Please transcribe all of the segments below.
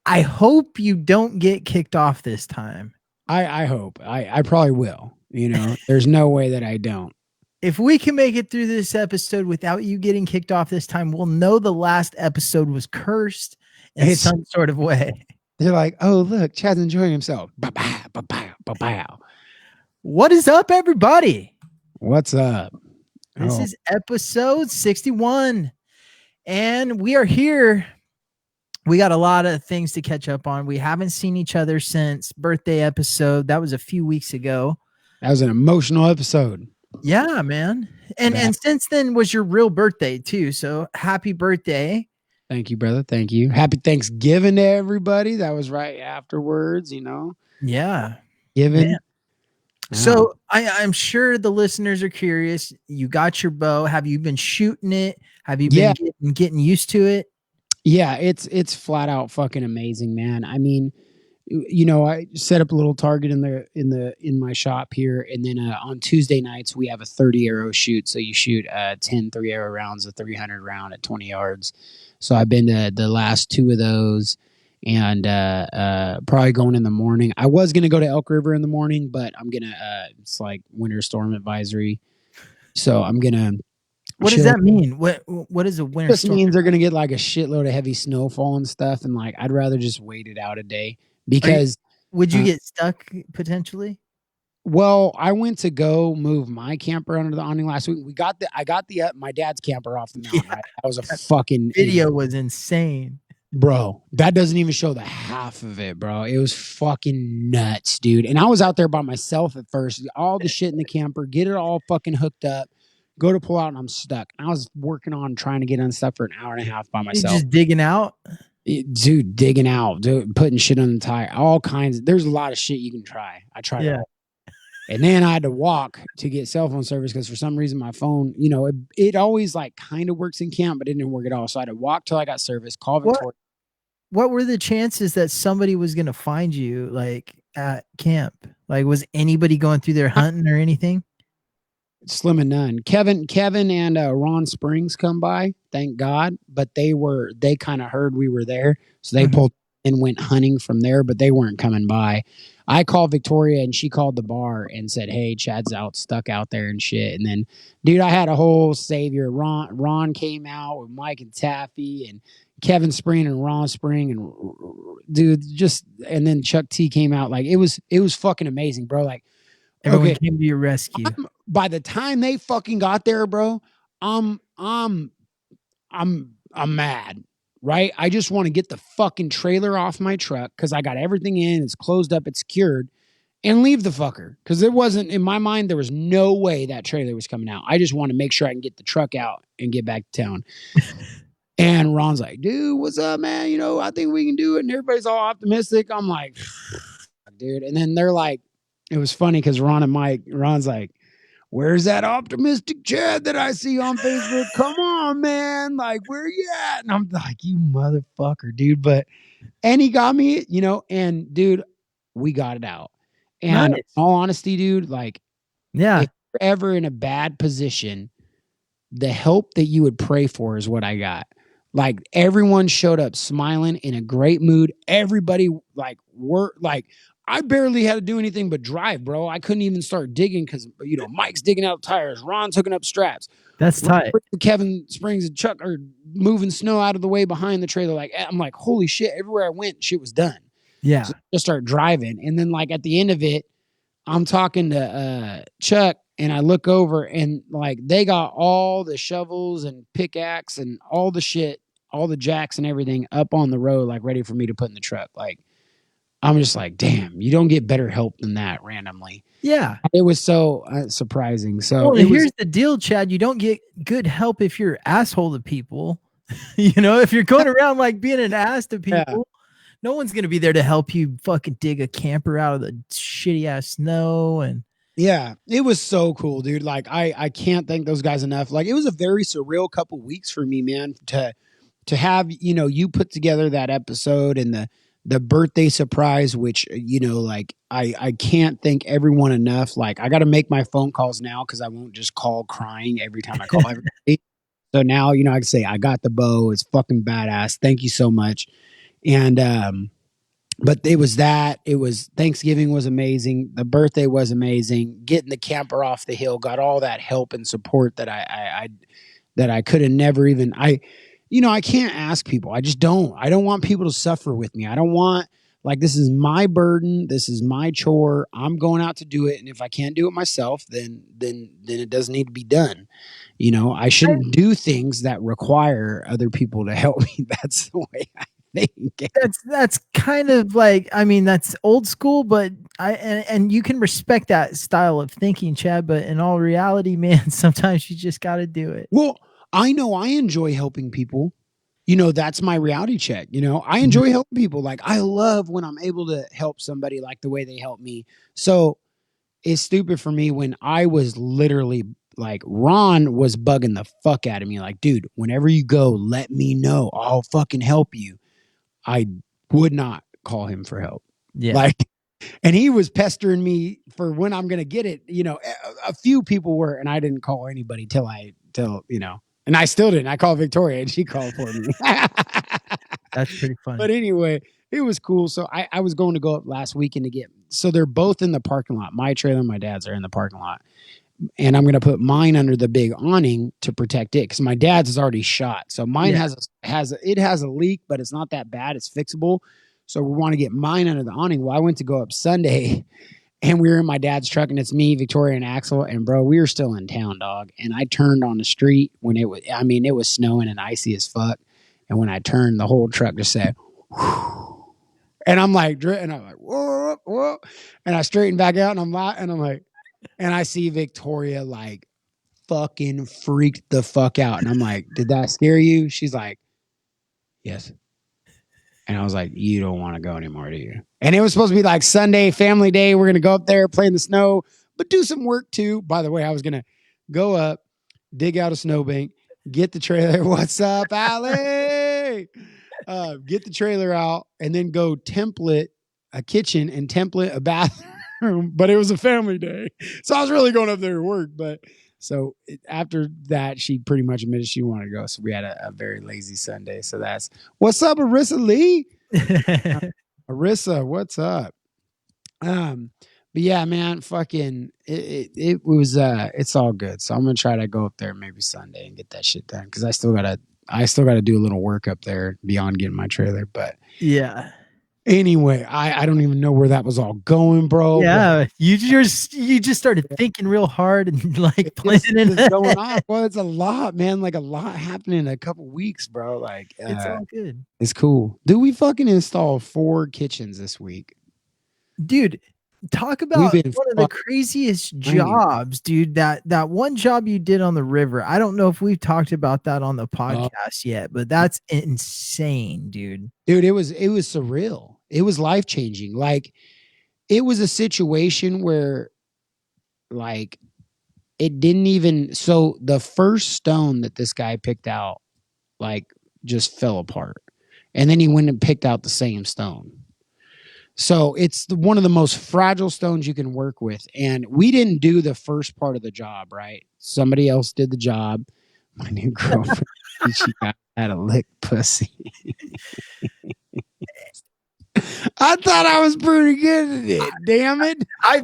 I hope you don't get kicked off this time. I hope. I probably will. There's no way that I don't. If we can make it through this episode without you getting kicked off this time, we'll know the last episode was cursed in some sort of way. They're like, oh, look, Chad's enjoying himself. Ba-bow, ba-bow, ba-bow. What is up, everybody? What's up? This is episode 61. And we are here. We got a lot of things to catch up on. We haven't seen each other since birthday episode. That was a few weeks ago. That was an emotional episode. Yeah, man. And since then was your real birthday too. So happy birthday. Thank you, brother. Thank you. Happy Thanksgiving to everybody. That was right afterwards, Yeah. Giving. So I'm sure the listeners are curious. You got your bow. Have you been shooting it? Have you been getting used to it? Yeah, it's flat out fucking amazing, man. I mean, I set up a little target in my shop here, and then on Tuesday nights we have a 30 arrow shoot. So you shoot 10 3-arrow rounds, a 300 round at 20 yards. So I've been to the last two of those, and probably going in the morning. I was gonna go to Elk River in the morning, but I'm gonna it's like winter storm advisory, so I'm gonna. What does that mean? What is a winter storm? This means they're gonna get like a shitload of heavy snowfall and stuff, and like I'd rather just wait it out a day. Because would you get stuck potentially? Well, I went to go move my camper under the awning last week. I got my dad's camper off the mountain. Yeah. Right? That was a fucking video idiot. Was insane, bro. That doesn't even show the half of it, bro. It was fucking nuts, dude. And I was out there by myself at first. All the shit in the camper, get it all fucking hooked up. Go to pull out, and I'm stuck. I was working on trying to get unstuck for an hour and a half by myself. You're just digging out. Dude, digging out, putting shit on the tire, all kinds. There's a lot of shit you can try. I tried it all. And then I had to walk to get cell phone service because for some reason my phone, it always like kind of works in camp, but it didn't work at all. So I had to walk till I got service, call Victoria. What were the chances that somebody was going to find you like at camp? Like, was anybody going through there hunting or anything? Slim and none. Kevin and Ron Springs come by, thank God, but they kind of heard we were there, so they pulled and went hunting from there, but they weren't coming by. I called Victoria and she called the bar and said, hey, Chad's stuck out there and shit. And then, dude, I had a whole savior. Ron came out with Mike and Taffy and Kevin Spring and Ron Spring and dude, and then Chuck T came out. Like it was fucking amazing, bro. Like everyone came to your rescue. By the time they fucking got there, bro, I'm mad, right? I just want to get the fucking trailer off my truck because I got everything in, it's closed up, it's secured, and leave the fucker. Because it wasn't, in my mind, there was no way that trailer was coming out. I just want to make sure I can get the truck out and get back to town. And Ron's like, dude, what's up, man? I think we can do it. And everybody's all optimistic. I'm like, dude. And then they're like, it was funny because Ron's like, where's that optimistic Chad that I see on Facebook? Come on, man. Like, where you at? And I'm like, you motherfucker, dude. And he got me, and dude, we got it out. And in all honesty, dude, like, yeah, if you're ever in a bad position, the help that you would pray for is what I got. Like, everyone showed up smiling in a great mood. Everybody I barely had to do anything but drive, bro. I couldn't even start digging because, Mike's digging out tires. Ron's hooking up straps. That's tight. Kevin Springs and Chuck are moving snow out of the way behind the trailer. Like, I'm like, holy shit. Everywhere I went, shit was done. Yeah. So I just start driving. And then, like, at the end of it, I'm talking to Chuck, and I look over, and, like, they got all the shovels and pickaxe and all the shit, all the jacks and everything up on the road, like, ready for me to put in the truck. Like, I'm just like, damn, you don't get better help than that randomly. Yeah. It was so surprising. So here's the deal, Chad. You don't get good help if you're an asshole to people. If you're going around like being an ass to people, no one's going to be there to help you fucking dig a camper out of the shitty ass snow. And yeah, it was so cool, dude. Like, I can't thank those guys enough. Like, it was a very surreal couple weeks for me, man, to have, you put together that episode and the birthday surprise, which, like, I can't thank everyone enough. Like, I got to make my phone calls now because I won't just call crying every time I call everybody. So now, I can say, I got the bow. It's fucking badass. Thank you so much. And but it was that. It was Thanksgiving was amazing. The birthday was amazing. Getting the camper off the hill, got all that help and support that I could have never even. I can't ask people. I just don't. I don't want people to suffer with me. I don't want like this is my burden. This is my chore. I'm going out to do it, and if I can't do it myself, then it doesn't need to be done. I shouldn't do things that require other people to help me. That's the way I think. That's kind of like, I mean, that's old school, but and you can respect that style of thinking, Chad, but in all reality, man, sometimes you just got to do it. Well, I know I enjoy helping people. That's my reality check. I enjoy helping people. Like I love when I'm able to help somebody like the way they help me. So it's stupid for me when I was literally like Ron was bugging the fuck out of me. Like, dude, whenever you go, let me know. I'll fucking help you. I would not call him for help. Yeah. Like, and he was pestering me for when I'm going to get it. A few people were, and I didn't call anybody till and I still didn't. I called Victoria and she called for me. That's pretty funny. But anyway, it was cool. So I was going to go up last weekend to get, so they're both in the parking lot. My trailer and my dad's are in the parking lot. And I'm going to put mine under the big awning to protect it because my dad's is already shot. So mine has a leak, but it's not that bad. It's fixable. So we want to get mine under the awning. Well, I went to go up Sunday and we were in my dad's truck and it's me, Victoria, and Axel. And bro, we were still in town, dog. And I turned on the street when it was snowing and icy as fuck. And when I turned, the whole truck just said, whew. And I'm like, whoa, whoa. And I straightened back out and I'm like, and I see Victoria like fucking freaked the fuck out. And I'm like, did that scare you? She's like, yes. And I was like, you don't want to go anymore, do you? And it was supposed to be like Sunday, family day. We're going to go up there, play in the snow, but do some work too. By the way, I was going to go up, dig out a snowbank, get the trailer. What's up, Allie? Get the trailer out and then go template a kitchen and template a bathroom. But it was a family day. So I was really going up there to work. But so after that, she pretty much admitted she wanted to go. So we had a very lazy Sunday. So that's what's up, Arissa Lee. Arissa, what's up? But yeah, man, fucking it was it's all good. So I'm gonna try to go up there maybe Sunday and get that shit done because I still gotta do a little work up there beyond getting my trailer. But yeah. Anyway, I don't even know where that was all going, bro. Yeah, you just started thinking real hard and like planning it going on. Well, it's a lot, man. Like a lot happening in a couple weeks, bro. Like it's all good. It's cool. Dude, we fucking installed 4 kitchens this week. Dude, talk about one of the craziest jobs, dude. That one job you did on the river. I don't know if we've talked about that on the podcast yet, but that's insane, dude. Dude, it was surreal. It was life-changing. Like it was a situation where like it didn't even, so the first stone that this guy picked out like just fell apart. And then he went and picked out the same stone. So it's one of the most fragile stones you can work with. And we didn't do the first part of the job, right? Somebody else did the job. My new girlfriend, she had a lick pussy. I thought I was pretty good at it. Damn it! I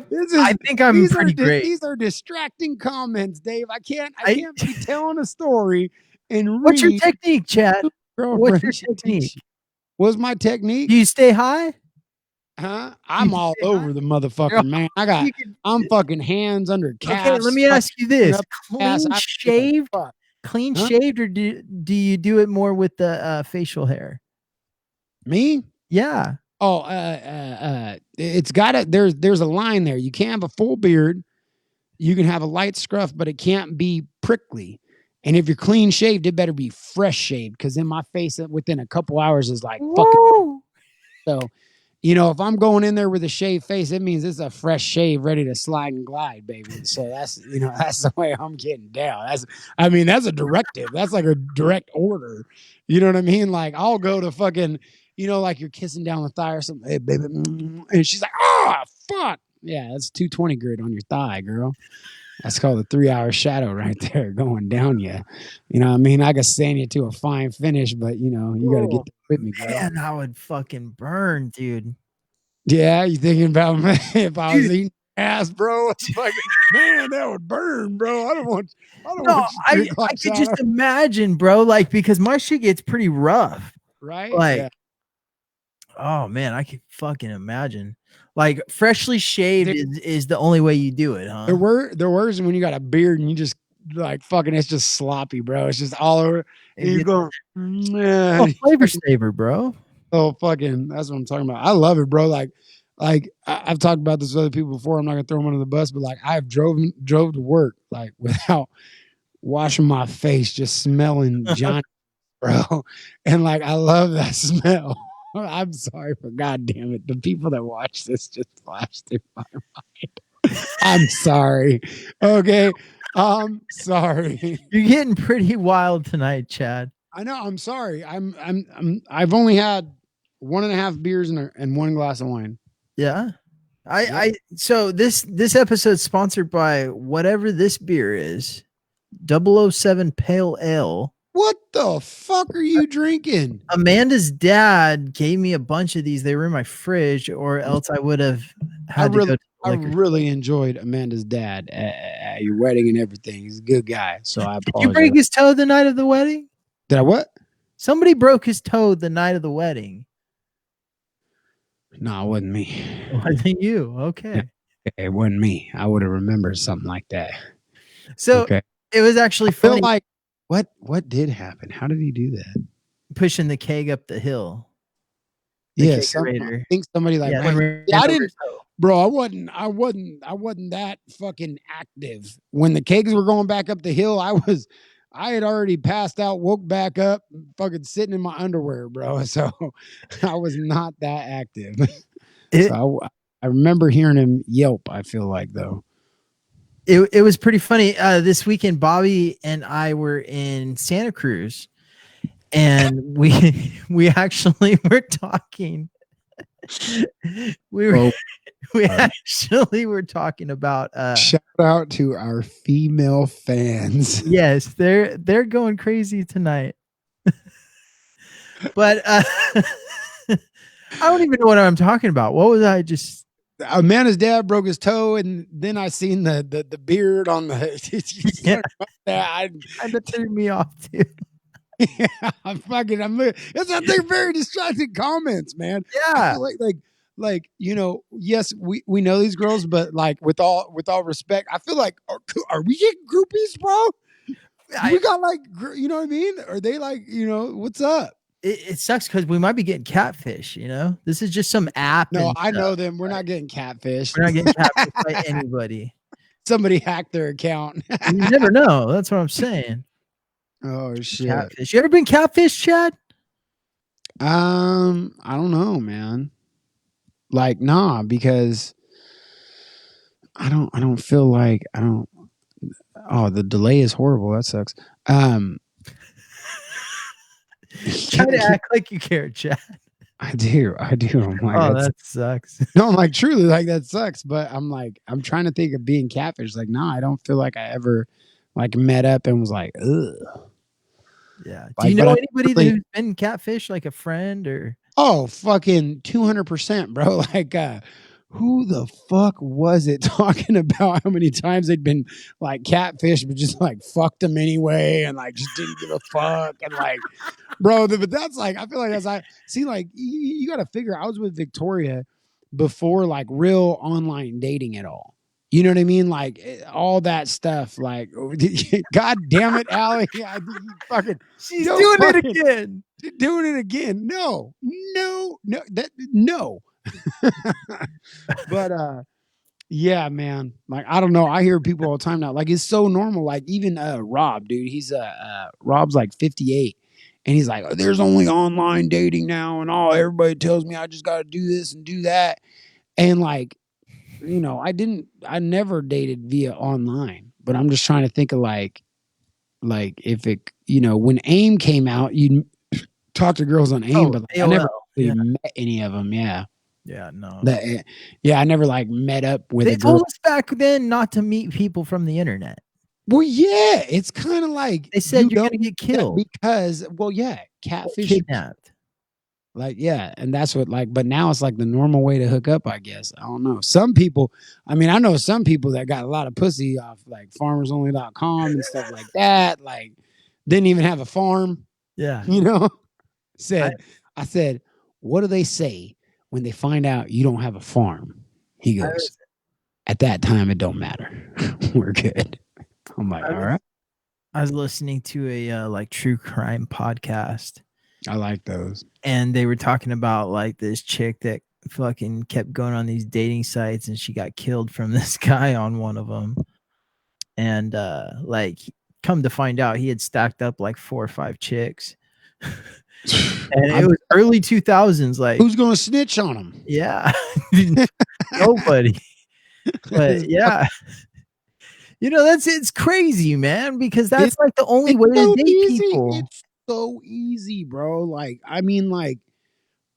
think I'm pretty great. These are distracting comments, Dave. I can't be telling a story and what's your technique, Chad? What's your technique? What's my technique? Do you stay high? Huh? I'm all over the motherfucker, man. I'm fucking hands under calves. Okay, let me ask you this: clean shaved, or do you do it more with the facial hair? Me? Yeah. Oh, it's got there's a line there. You can't have a full beard. You can have a light scruff, but it can't be prickly. And if you're clean shaved, it better be fresh shaved because in my face within a couple hours is like fucking. So, if I'm going in there with a shaved face, it means it's a fresh shave ready to slide and glide, baby. So that's the way I'm getting down. That's a directive. That's like a direct order. You know what I mean? Like I'll go to fucking, like you're kissing down the thigh or something. Hey, baby. And she's like, oh, fuck. Yeah, that's 220 grit on your thigh, girl. That's called a 3-hour shadow right there going down you. You know what I mean? I could sand you to a fine finish, but, you got to get with me, girl. Man, I would fucking burn, dude. Yeah, you thinking about me if I was eating ass, bro? Like, man, that would burn, bro. I don't want No, you to drink I like could that, just imagine, bro, like because my shit gets pretty rough. right? Like, Yeah. oh man, I could fucking imagine. Like freshly shaved There, is the only way you do it, huh? there were when you got a beard and you just like fucking, it's just sloppy, bro. It's just all over, and you go, Oh, man, flavor saver, bro. oh fucking, that's what I'm talking about. I love it, bro. Like I've talked about this with other people before. I'm not gonna throw them under the bus, but like I've drove to work like without washing my face, just smelling Johnny, bro. And like I love that smell. I'm sorry, but god damn it, the people that watch this just flashed through my mind. I'm sorry. Okay. I'm sorry. You're getting pretty wild tonight, Chad. I know. I'm sorry. I've only had 1.5 beers and one glass of wine. Yeah. So this episode's sponsored by whatever this beer is. 007 Pale Ale. What the fuck are you drinking? Amanda's dad gave me a bunch of these. They were in my fridge, or else I would have had to go to I really enjoyed Amanda's dad at your wedding and everything. He's a good guy. So I apologize. Did you break his toe the night of the wedding? Did I what? Somebody broke his toe the night of the wedding. No, it wasn't me. Wasn't you? Okay. It wasn't me. I would have remembered something like that. So okay. It was actually funny. Like what did happen? How did he do that? Pushing the keg up the hill. Yes, I think somebody like I didn't, bro. I wasn't that fucking active when the kegs were going back up the hill. I had already passed out, woke back up, fucking sitting in my underwear, bro. So I was not that active. So I remember hearing him yelp. I feel like though. It was pretty funny. This weekend, Bobby and I were in Santa Cruz, and we actually were talking. We actually were talking about. Shout out to our female fans. Yes, they're going crazy tonight. But I don't even know what I'm talking about. What was I just? Amanda's dad broke his toe, and then I seen the beard on the. Yeah, that threw me off too. Yeah, they're very distracting comments, man. Yeah, like yes, we know these girls, but like with all respect, I feel like are we getting groupies, bro? We got like, you know what I mean? Are they like, what's up? It sucks because we might be getting catfish. This is just some app. No, I know them. We're not getting catfish. We're not getting catfish by anybody. Somebody hacked their account. You never know. That's what I'm saying. Oh shit! Catfish. You ever been catfish, Chad? I don't know, man. Like, nah, because I don't feel like I don't. Oh, the delay is horrible. That sucks. Try to act like you care, Chad. I do. I'm like, oh, that sucks. No, I'm like, truly, like that sucks. But I'm like, I'm trying to think of being catfish. Like, nah, I don't feel like I ever like met up and was like, ugh. Yeah. Do you know anybody who's been catfish, like a friend or? Oh, fucking 200%, bro. Like, who the fuck was it talking about how many times they'd been like catfish, but just like fucked them anyway and like just didn't give a fuck and like, bro. But that's like, I feel like as I see, like you got to figure. I was with Victoria before like real online dating at all. You know what I mean? Like all that stuff. Like, God damn it, Allie! She's doing it again. Doing it again. No. But yeah, man. Like I don't know. I hear people all the time now. Like it's so normal. Like even Rob, dude. He's Rob's like 58, and he's like, "There's only online dating now, and all everybody tells me I just got to do this and do that." And like, I never dated via online, but I'm just trying to think of like if it, when AIM came out, you talk to girls on AIM, but like, I never really met any of them. Yeah. Yeah, no. I never like met up with a girl. They told us back then not to meet people from the internet. Well, yeah, it's kind of like they said you're going to get killed because, well, yeah, catfish, kidnapped. Like, yeah, and that's what like, but now it's like the normal way to hook up, I guess. I don't know. Some people, I mean, I know some people that got a lot of pussy off like farmersonly.com and stuff like that. Like, didn't even have a farm, Yeah. you know? I, I said, what do they say when they find out you don't have a farm? He I goes, was, at that time, it don't matter. We're good. I'm like, I all was, right. I was listening to a like true crime podcast, I like those. and they were talking about like this chick that fucking kept going on these dating sites, and she got killed from this guy on one of them. And like, come to find out, he had stacked up like 4 or 5 chicks. And it was early 2000s. Like, who's going to snitch on him? Yeah. Nobody. But yeah. You know, it's crazy, man, because that's like the only way to date people. It's so easy, bro. Like, I mean, like,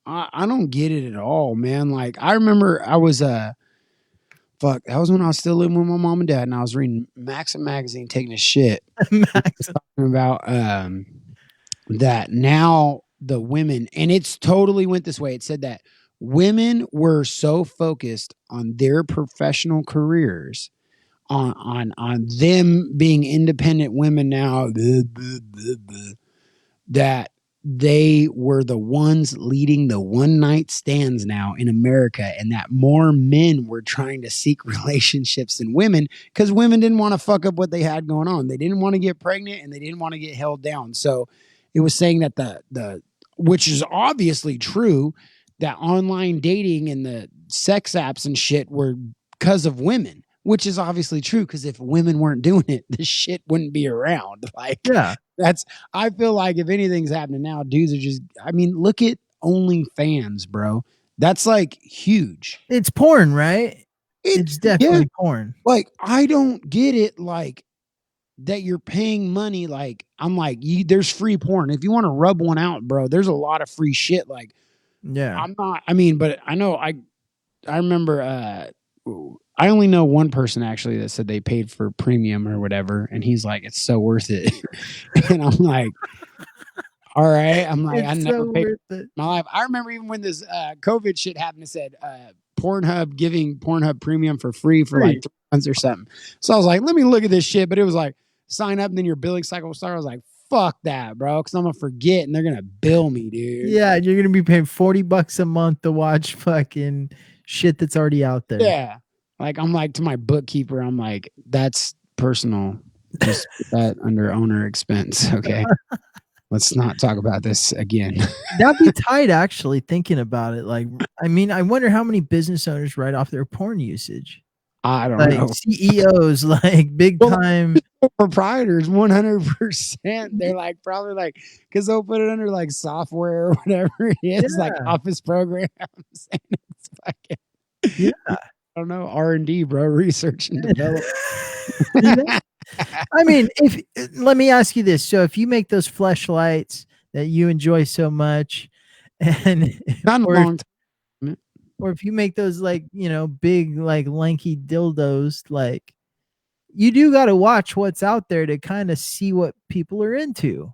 I don't get it at all, man. Like, I remember I was fuck, that was when I was still living with my mom and dad, and I was reading Maxim magazine, taking a shit. Max. Talking about that now the women, and it's totally went this way. It said that women were so focused on their professional careers, on them being independent women now, that they were the ones leading the one night stands now in America, and that more men were trying to seek relationships than women because women didn't want to fuck up what they had going on. They didn't want to get pregnant and they didn't want to get held down. So it was saying that the which is obviously true, that online dating and the sex apps and shit were because of women, which is obviously true, because if women weren't doing it, this shit wouldn't be around. Like, Yeah. I feel like if anything's happening now, dudes are just, I mean, look at OnlyFans, bro. That's like huge. It's porn, right? It's definitely porn. Like, I don't get it. Like, that you're paying money. Like, I'm like, there's free porn. If you want to rub one out, bro, there's a lot of free shit. Like, Yeah. I mean, but I know I remember, I only know one person actually that said they paid for premium or whatever, and he's like, it's so worth it. And I'm like, all right. I'm like, It's I never so paid worth for it. my life. I remember even when this COVID shit happened, it said Pornhub giving Pornhub premium for free for like 3 months or something. So I was like, let me look at this shit. But it was like, sign up and then your billing cycle will start. I was like, fuck that, bro, because I'm gonna forget and they're gonna bill me, dude. Yeah, you're gonna be paying $40 a month to watch fucking shit that's already out there. Yeah. Like, I'm like, to my bookkeeper, I'm like, that's personal. Just put that under owner expense. Okay. Let's not talk about this again. That'd be tight, actually, thinking about it. Like, I mean, I wonder how many business owners write off their porn usage. I don't Like know. CEOs, like big time proprietors, 100%. They're like, probably like, because they'll put it under like software or whatever it is, like office programs. And it's fucking, yeah. I don't know, R&D, bro, research and development. I mean, let me ask you this. So if you make those fleshlights that you enjoy so much, and not a long time, or if you make those, like, you know, big, like lanky dildos, like, you do got to watch what's out there to kind of see what people are into.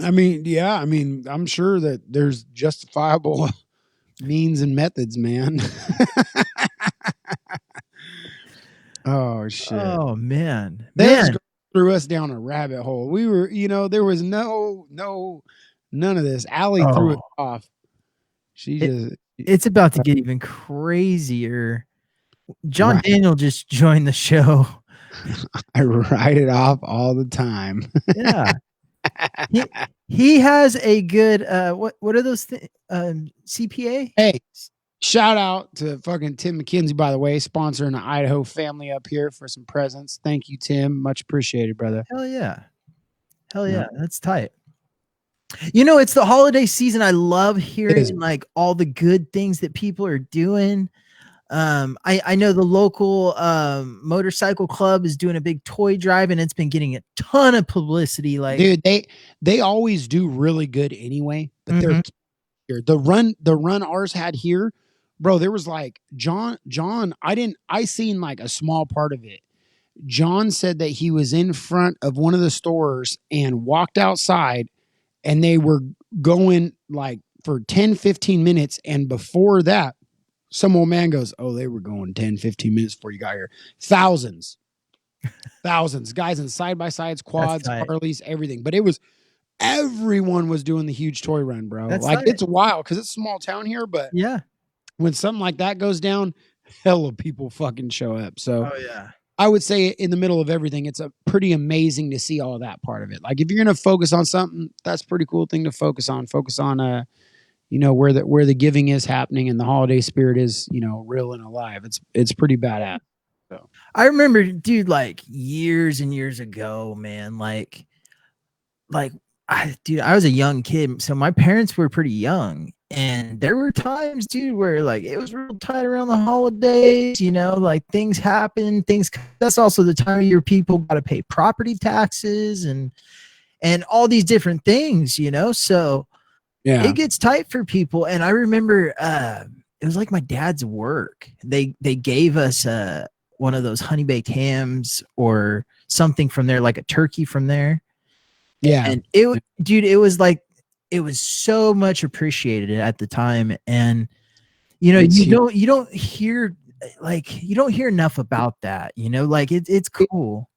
I mean, yeah, I mean, I'm sure that there's justifiable means and methods, man. Oh shit. Oh man. Man, threw us down a rabbit hole. We were, you know, there was none of this. Allie threw it off. It's about to get even crazier. John Daniel just joined the show. I write it off all the time. Yeah. He has a good what are those CPA? Hey, shout out to fucking Tim McKenzie, by the way, sponsoring the Idaho family up here for some presents. Thank you, Tim. Much appreciated, brother. Hell yeah. That's tight. You know, it's the holiday season. I love hearing like all the good things that people are doing. I know the local motorcycle club is doing a big toy drive, and it's been getting a ton of publicity. Like, dude, they always do really good anyway. But they're here. The run ours had here, bro. There was like John. I seen like a small part of it. John said that he was in front of one of the stores and walked outside, and they were going like for 10, 15 minutes. And before that, some old man goes, oh, they were going 10, 15 minutes before you got here. Thousands guys in side-by-sides, quads, Harleys, everything. But it was, everyone was doing the huge toy run, bro. That's like tight. It's wild because it's a small town here, but yeah, when something like that goes down, hella people fucking show up. So oh yeah, I would say in the middle of everything, it's a pretty amazing to see all of that part of it. Like if you're gonna focus on something, that's a pretty cool thing to focus on. Focus on you know, where the giving is happening and the holiday spirit is, you know, real and alive. It's pretty badass. So I remember, dude, like years and years ago, man, like I was a young kid, so my parents were pretty young, and there were times, dude, where like it was real tight around the holidays, you know, like things happen, that's also the time of year people got to pay property taxes and all these different things, you know, so yeah, it gets tight for people. And I remember it was like my dad's work. They gave us one of those honey baked hams or something from there, like a turkey from there. yeah. And it was like, it was so much appreciated at the time. And you know, you don't hear enough about that, you know, like it's cool.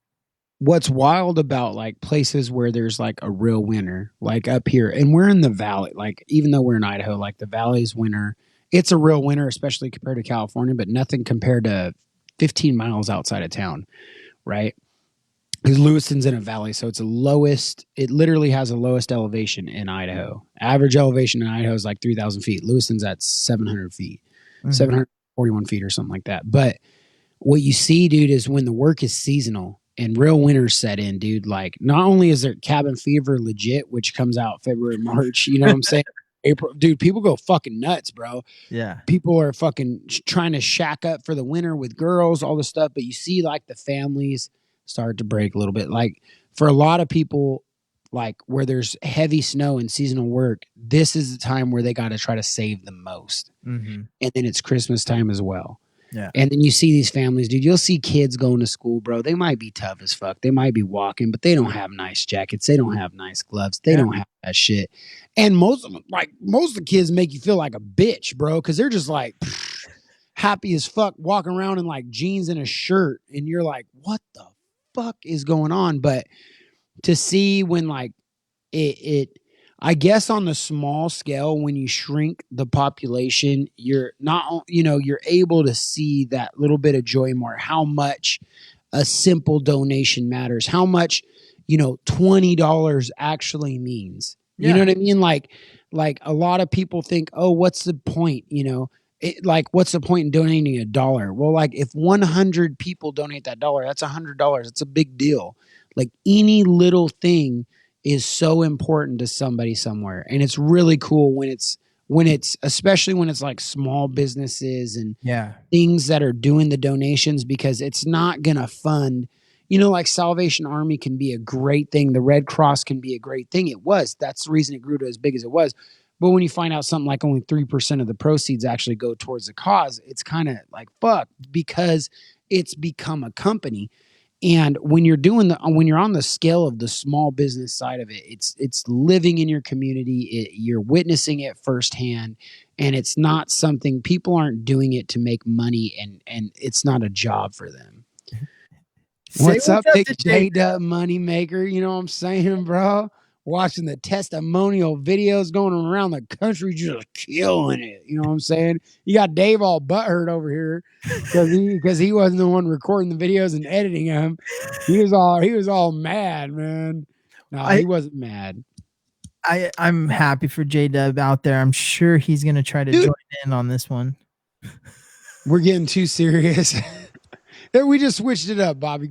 What's wild about like places where there's like a real winter, like up here, and we're in the valley, like even though we're in Idaho, like the valley's winter, it's a real winter, especially compared to California, but nothing compared to 15 miles outside of town, right? Because Lewiston's in a valley, so it's it literally has the lowest elevation in Idaho. Average elevation in Idaho is like 3,000 feet. Lewiston's at 700 feet, 741 feet or something like that. But what you see, dude, is when the work is seasonal and real winters set in, dude, like not only is there cabin fever legit, which comes out February, March, you know what I'm saying? April, dude, people go fucking nuts, bro. Yeah. People are fucking trying to shack up for the winter with girls, all this stuff. But you see like the families start to break a little bit. Like for a lot of people, like where there's heavy snow and seasonal work, this is the time where they got to try to save the most. Mm-hmm. And then it's Christmas time as well. Yeah. And then you see these families, dude, you'll see kids going to school, bro. They might be tough as fuck. They might be walking, but they don't have nice jackets. They don't have nice gloves. They don't have that shit. And most of the kids make you feel like a bitch, bro, because they're just like happy as fuck walking around in like jeans and a shirt. And you're like, what the fuck is going on? But to see when like I guess on the small scale, when you shrink the population, you're not, you know, you're able to see that little bit of joy more, how much a simple donation matters, how much, you know, $20 actually means. You know what I mean? Like a lot of people think, oh, what's the point? You know, what's the point in donating $1? Well, like if 100 people donate that dollar, that's $100. It's a big deal. Like any little thing is so important to somebody somewhere. And it's really cool when it's especially when it's like small businesses and things that are doing the donations, because it's not going to fund, you know, like Salvation Army can be a great thing. The Red Cross can be a great thing. That's the reason it grew to as big as it was. But when you find out something like only 3% of the proceeds actually go towards the cause, it's kind of like, fuck, because it's become a company. And when you're when you're on the scale of the small business side of it, it's living in your community. You're witnessing it firsthand, and it's not something, people aren't doing it to make money, and it's not a job for them. What's up, big J-Dub money maker? You know what I'm saying, bro? Watching the testimonial videos going around the country, just killing it. You know what I'm saying? You got Dave all butthurt over here because he wasn't the one recording the videos and editing them. He was all mad, man. No, he wasn't mad. I'm happy for J-Dub out there. I'm sure he's gonna try to join in on this one. We're getting too serious. We just switched it up, Bobby.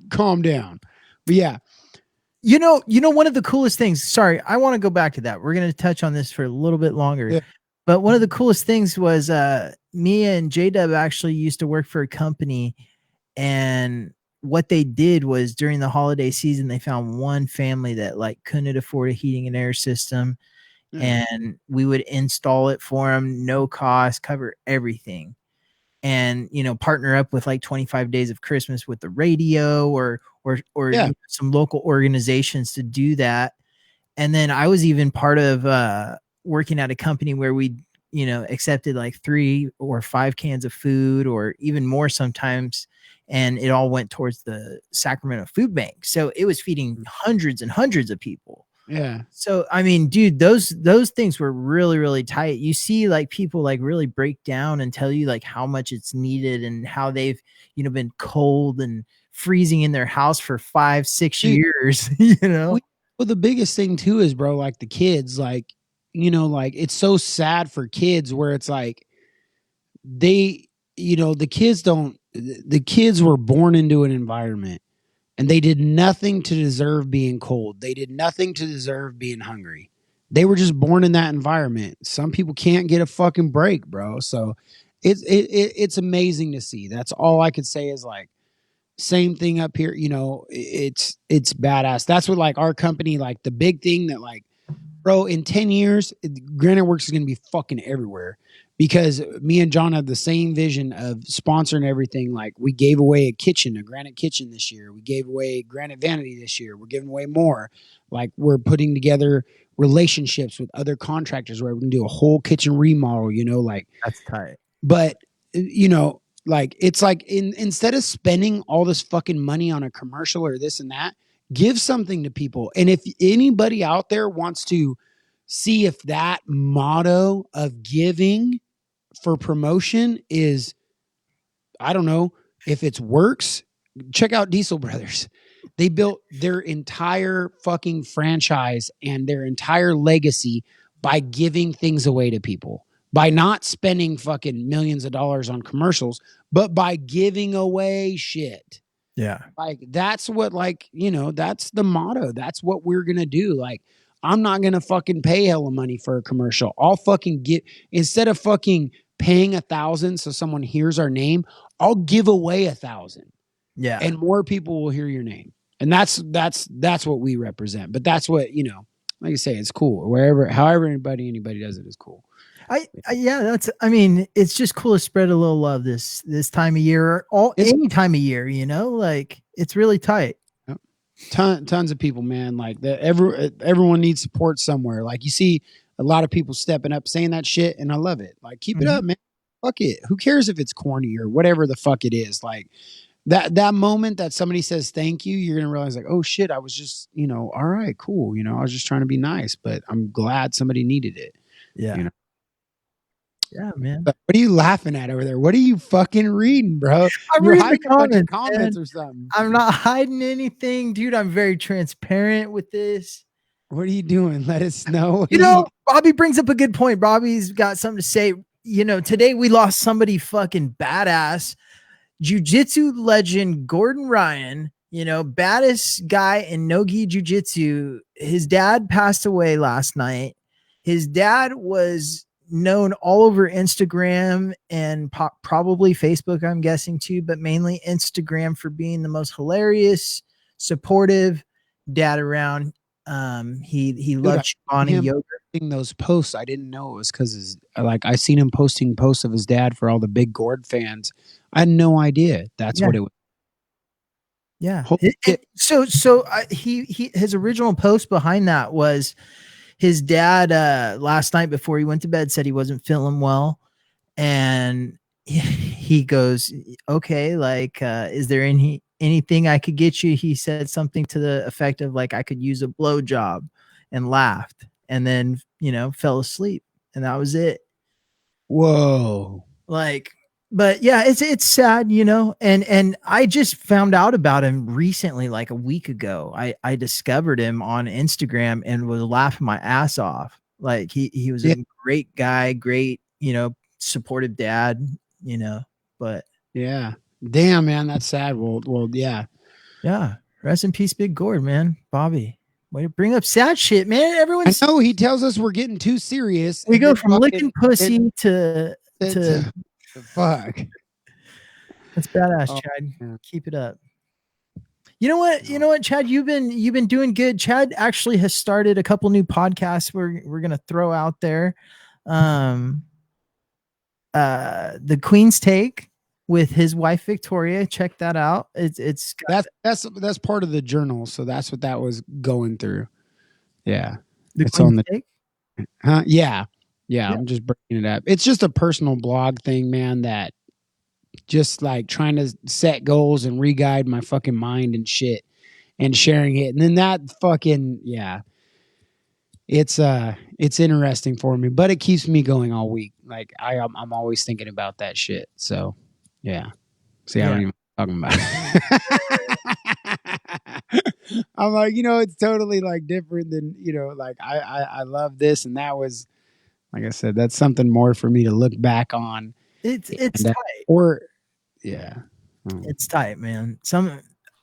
Calm down. But yeah. You know, one of the coolest things, sorry, I want to go back to that. We're going to touch on this for a little bit longer. Yeah. But one of the coolest things was me and J-Dub actually used to work for a company, and what they did was during the holiday season, they found one family that like couldn't afford a heating and air system, and we would install it for them, no cost, cover everything. And, you know, partner up with like 25 Days of Christmas with the radio or you know, some local organizations to do that. And then I was even part of working at a company where we, accepted like 3 or 5 cans of food or even more sometimes. And it all went towards the Sacramento Food Bank. So it was feeding hundreds and hundreds of people. Yeah. So, I mean, dude, those things were really, really tight. You see like people like really break down and tell you like how much it's needed and how they've, been cold and freezing in their house for 5-6 years, Well, the biggest thing too is, bro, like the kids, like, like it's so sad for kids where it's like the kids were born into an environment and they did nothing to deserve being cold. They did nothing to deserve being hungry. They were just born in that environment. Some people can't get a fucking break, bro. So it's amazing to see. That's all I could say is like, same thing up here. It's badass. That's what like our company, like the big thing that like, bro, in 10 years, Granite Works is going to be fucking everywhere because me and John have the same vision of sponsoring everything. Like we gave away a Granite kitchen this year. We gave away Granite Vanity this year. We're giving away more. Like we're putting together relationships with other contractors where we can do a whole kitchen remodel, like that's tight. But, like it's like instead of spending all this fucking money on a commercial or this and that, give something to people. And if anybody out there wants to see if that motto of giving for promotion is, I don't know if it works, check out Diesel Brothers. They built their entire fucking franchise and their entire legacy by giving things away to people, by not spending fucking millions of dollars on commercials, but by giving away shit. Yeah. Like that's what, like, that's the motto. That's what we're going to do. Like, I'm not going to fucking pay hella money for a commercial. I'll fucking instead of fucking paying $1,000 so someone hears our name, I'll give away $1,000. Yeah. And more people will hear your name. And that's what we represent. But that's what, like I say, it's cool. However anybody does it is cool. It's just cool to spread a little love this time of year or any time of year, like it's really tight. Tons of people, man. Like everyone needs support somewhere. Like you see a lot of people stepping up saying that shit, and I love it. Like keep it up, man. Fuck it. Who cares if it's corny or whatever the fuck it is? Like that moment that somebody says thank you, you're gonna realize like, oh shit, I was just, all right, cool. I was just trying to be nice, but I'm glad somebody needed it. Yeah. Yeah, man. But what are you laughing at over there? What are you fucking reading, bro? I'm reading comments or something. I'm not hiding anything, dude. I'm very transparent with this. What are you doing? Let us know. Bobby brings up a good point. Bobby's got something to say. Today we lost somebody fucking badass. Jiu-jitsu legend Gordon Ryan, baddest guy in no-gi jiu-jitsu. His dad passed away last night. His dad was known all over Instagram and probably Facebook, I'm guessing too, but mainly Instagram for being the most hilarious, supportive dad around. He loved Shivani yoga. Those posts, I didn't know it was because I seen him posting posts of his dad for all the big Gord fans. I had no idea that's what it was. Yeah. His original post behind that was his dad last night before he went to bed said he wasn't feeling well, and he goes, okay, like is there anything I could get you? He said something to the effect of like I could use a blowjob, and laughed, and then fell asleep, and that was it. Whoa. Like, but yeah, it's sad, and I just found out about him recently, like a week ago. I discovered him on Instagram and was laughing my ass off. Like he was a great guy, great, supportive dad, but yeah, damn, man, that's sad. Well, yeah. Rest in peace, Big Gord, man. Bobby, way to bring up sad shit, man. I know he tells us we're getting too serious. We go from licking pussy to fuck. That's badass, Chad. Yeah. Keep it up. You know what, Chad? You've been doing good. Chad actually has started a couple new podcasts we're gonna throw out there. The Queen's Take with his wife Victoria. Check that out. That's part of the journal, so that's what that was going through. Yeah, it's on the take. Huh? Yeah. I'm just bringing it up. It's just a personal blog thing, man, that just like trying to set goals and re-guide my fucking mind and shit and sharing it. And then that fucking, it's interesting for me, but it keeps me going all week. Like I'm always thinking about that shit. So yeah. See, I don't even talking about it. I'm like, it's totally like different than, like I love this. And that was, like I said, that's something more for me to look back on. It's And, tight. It's tight, man.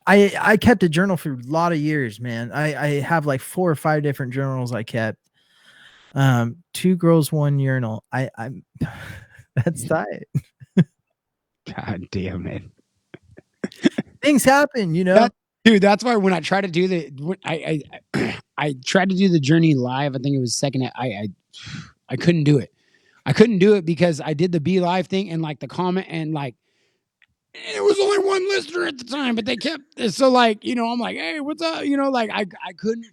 I kept a journal for a lot of years, man. I have like 4 or 5 different journals I kept. 2 girls, 1 urinal. I'm that's tight. God damn it. Things happen, you know. Dude, that's why when I try to do I tried to do the journey live. I think it was second. I couldn't do it. I couldn't do it because I did the Be Live thing and like the comment and like it was only 1 listener at the time, but they kept so like, I'm like, hey, what's up? Like I couldn't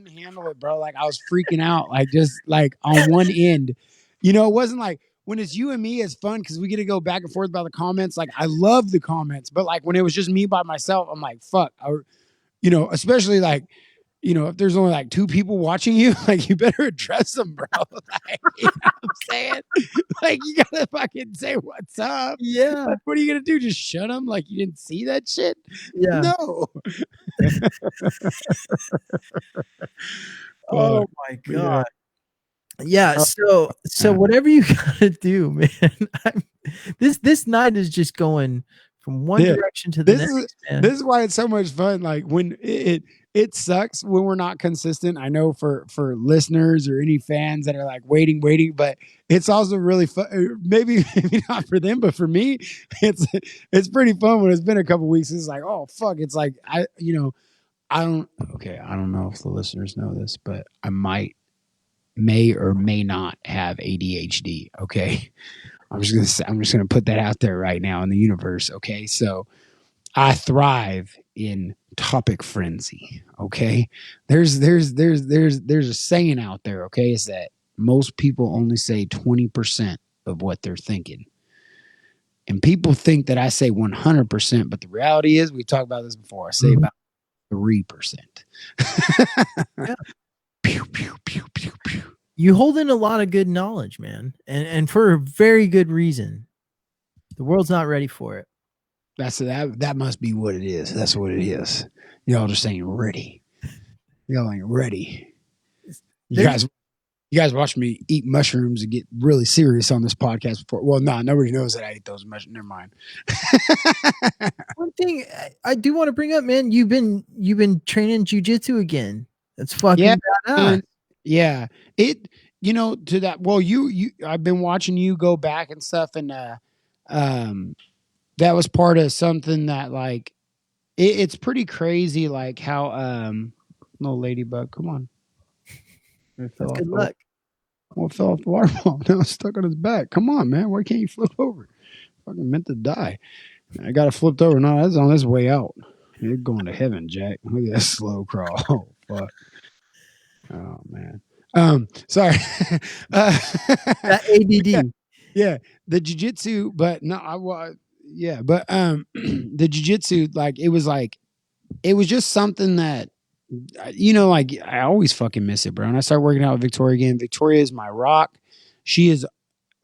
handle it, bro. Like I was freaking out, like just like on one end. It wasn't like when it's you and me, it's fun because we get to go back and forth about the comments. Like I love the comments, but like when it was just me by myself, I'm like, fuck. Especially like, if there's only like 2 people watching you, like you better address them, bro. Like, you know what I'm saying? Like you gotta fucking say what's up. Yeah. Like, what are you gonna do? Just shut them? Like you didn't see that shit? Yeah. No. Oh my God. Yeah. So whatever you gotta do, man. This night is just going from one direction to the next. This is why it's so much fun. Like when it sucks when we're not consistent. I know for listeners or any fans that are like waiting, but it's also really fun. Maybe not for them, but for me, it's pretty fun when it's been a couple weeks. It's like, oh fuck. It's like I don't know if the listeners know this, but I may or may not have ADHD. Okay. I'm just gonna put that out there right now in the universe. Okay. So I thrive in topic frenzy. Okay. There's a saying out there. Okay. Is that most people only say 20% of what they're thinking. And people think that I say 100%, but the reality is we talked about this before. I say about 3%. Yeah. Pew, pew, pew, pew, pew. You hold in a lot of good knowledge, man. And for a very good reason. The world's not ready for it. That must be what it is. That's what it is. Y'all just ain't ready. Y'all ain't ready. You guys watched me eat mushrooms and get really serious on this podcast before. Well, no, nobody knows that I ate those mushrooms. Never mind. One thing I do want to bring up, man, you've been training jujitsu again. That's fucking badass. Yeah. It, to that, well, I've been watching you go back and stuff, and that was part of something that like it's pretty crazy, like how no ladybug, come on. Good luck. Well, it fell off the water ball. Now it's stuck on his back. Come on, man. Why can't you flip over? Fucking meant to die. I got it flipped over. No, that's on his way out. You're going to heaven, Jack. Look at that slow crawl. Oh fuck. Oh man. Sorry. That ADD. Yeah, the jiu-jitsu, but no, but the jiu-jitsu, like it was just something that, like I always fucking miss it, bro. And I started working out with Victoria again. Victoria is my rock. She is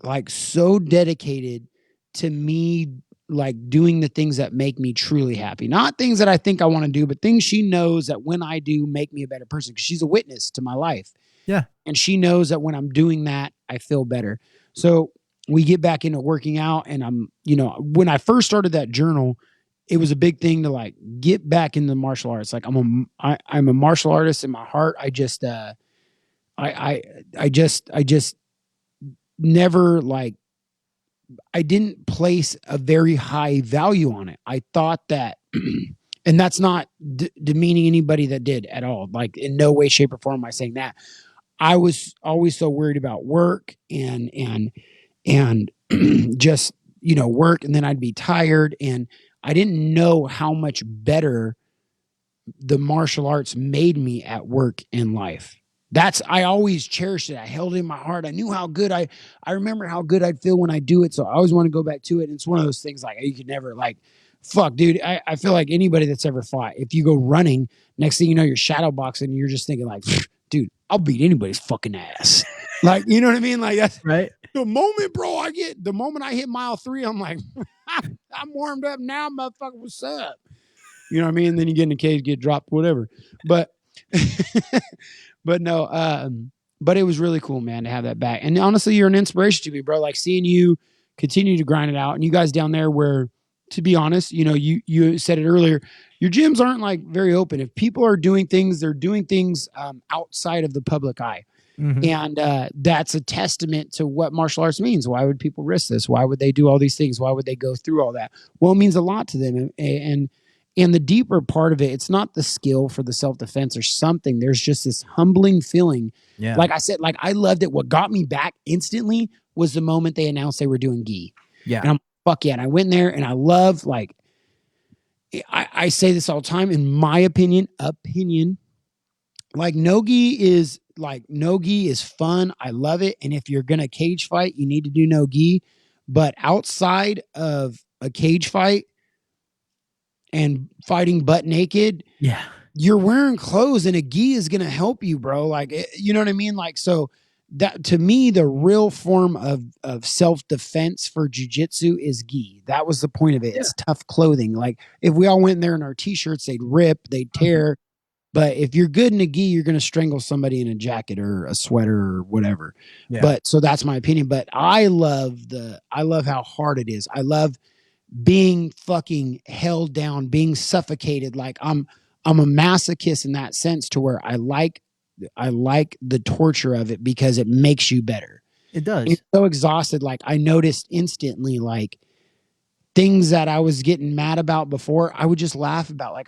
like so dedicated to me, like doing the things that make me truly happy. Not things that I think I want to do, but things she knows that when I do make me a better person, because she's a witness to my life. Yeah. And she knows that when I'm doing that, I feel better. So we get back into working out, and I'm, when I first started that journal, it was a big thing to like get back into martial arts. Like I'm a martial artist in my heart. I just never like, I didn't place a very high value on it. I thought that, and that's not demeaning anybody that did at all. Like in no way, shape or form am I saying that. I was always so worried about work and just, work, and then I'd be tired, and I didn't know how much better the martial arts made me at work and life. I always cherished it. I held it in my heart. I knew how good I remember how good I'd feel when I do it. So I always want to go back to it. And it's one of those things like you could never like, fuck, dude. I feel like anybody that's ever fought, if you go running, next thing you know, you're shadow boxing and you're just thinking like, dude, I'll beat anybody's fucking ass. Like, you know what I mean? Like that's right. The moment I hit mile 3, I'm like, I'm warmed up now, motherfucker. What's up? You know what I mean? And then you get in the cage, get dropped, whatever. But but no, but it was really cool, man, to have that back. And honestly, you're an inspiration to me, bro. Like seeing you continue to grind it out, and you guys down there where, to be honest, you know, you said it earlier, your gyms aren't like very open. If people are doing things, they're doing things outside of the public eye. Mhm. And that's a testament to what martial arts means. Why would people risk this? Why would they do all these things? Why would they go through all that? Well, it means a lot to them. And the deeper part of it, it's not the skill for the self-defense or something. There's just this humbling feeling. Yeah. Like I said, like I loved it. What got me back instantly was the moment they announced they were doing gi. Yeah. And I'm fuck yeah. And I went there and I love, like, I say this all the time, in my opinion, like no gi is fun. I love it. And if you're going to cage fight, you need to do no gi. But outside of a cage fight and fighting butt naked, yeah, you're wearing clothes and a gi is going to help you, bro. Like, you know what I mean? Like, so that to me, the real form of self-defense for jiu-jitsu is gi. That was the point of it. Yeah. It's tough clothing. Like if we all went in there in our t-shirts, they'd rip, they'd tear. But if you're good in a gi, you're going to strangle somebody in a jacket or a sweater or whatever. Yeah. But so that's my opinion. But I love how hard it is. I love being fucking held down, being suffocated. Like I'm a masochist in that sense, to where I like the torture of it because it makes you better. It does. It's so exhausted. Like I noticed instantly, like things that I was getting mad about before, I would just laugh about. Like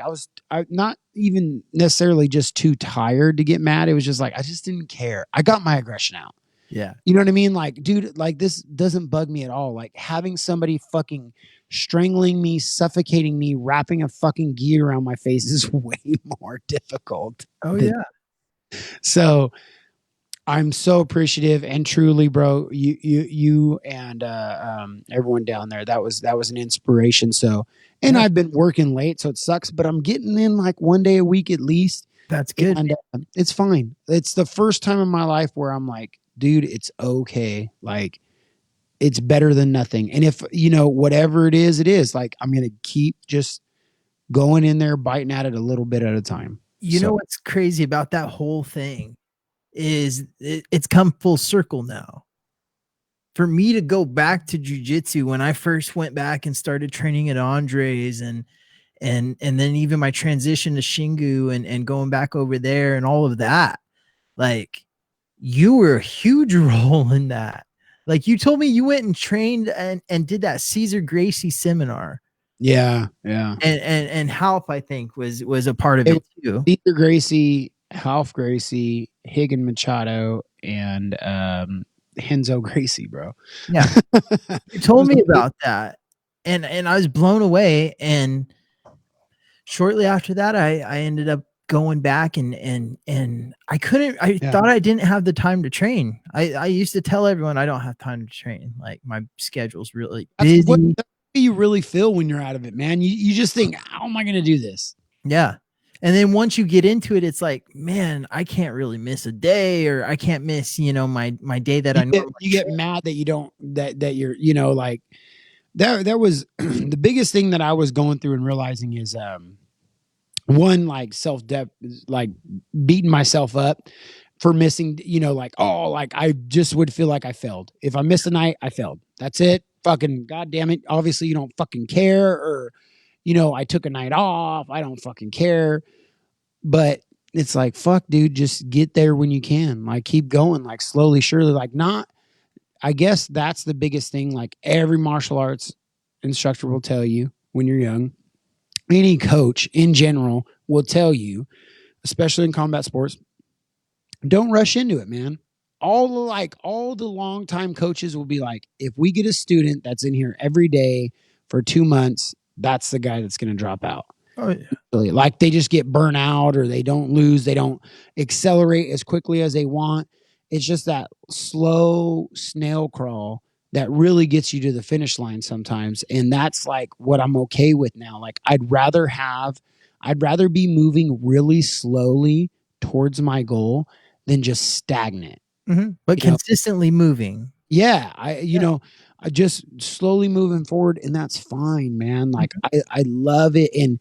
I not even necessarily just too tired to get mad. It was just like, I just didn't care. I got my aggression out. Yeah. You know what I mean? Like, dude, like this doesn't bug me at all. Like having somebody fucking strangling me, suffocating me, wrapping a fucking gi around my face is way more difficult. Oh yeah. So I'm so appreciative, and truly, bro, you and everyone down there, that was an inspiration. So, and I've been working late, so it sucks, but I'm getting in like one day a week at least. That's good. And it's fine. It's the first time in my life where I'm like, dude, it's okay. Like it's better than nothing. And if, you know, whatever it is like, I'm going to keep just going in there, biting at it a little bit at a time. You know what's crazy about that whole thing is it's come full circle now. For me to go back to jiu-jitsu, when I first went back and started training at Andres and then even my transition to Shingu and going back over there and all of that, like you were a huge role in that. Like you told me you went and trained and did that Cesar Gracie seminar. Yeah. And Half, I think, was a part of it too. Cesar Gracie, Half Gracie, Higgin Machado, and Henzo Gracie, bro. Yeah. You told me about that. And I was blown away. And shortly after that, I ended up going back and I thought I didn't have the time to train. I used to tell everyone I don't have time to train. Like my schedule's really busy. That's what you really feel when you're out of it, man. You just think, how am I going to do this? Yeah. And then once you get into it, it's like, man, I can't really miss a day, or I can't miss, you know, my day that you get mad that you don't, that you're, you know, like that was the biggest thing that I was going through and realizing is, one, like like beating myself up for missing, you know, like, oh, like I just would feel like I failed. If I missed a night, I failed. That's it. Fucking goddamn it. Obviously you don't fucking care, or, you know, I took a night off. I don't fucking care. But it's like, fuck, dude, just get there when you can. Like keep going, like slowly, surely, like not, I guess that's the biggest thing. Like every martial arts instructor will tell you when you're young, any coach in general will tell you, especially in combat sports, don't rush into it, man. All the longtime coaches will be like, if we get a student that's in here every day for 2 months, that's the guy that's going to drop out. Oh, yeah. Like they just get burnt out, or they don't lose, they don't accelerate as quickly as they want. It's just that slow snail crawl that really gets you to the finish line sometimes. And that's like what I'm okay with now. Like I'd rather be moving really slowly towards my goal than just stagnant. But You know, consistently moving. yeah, I just slowly moving forward, and that's fine, man. Like I love it, and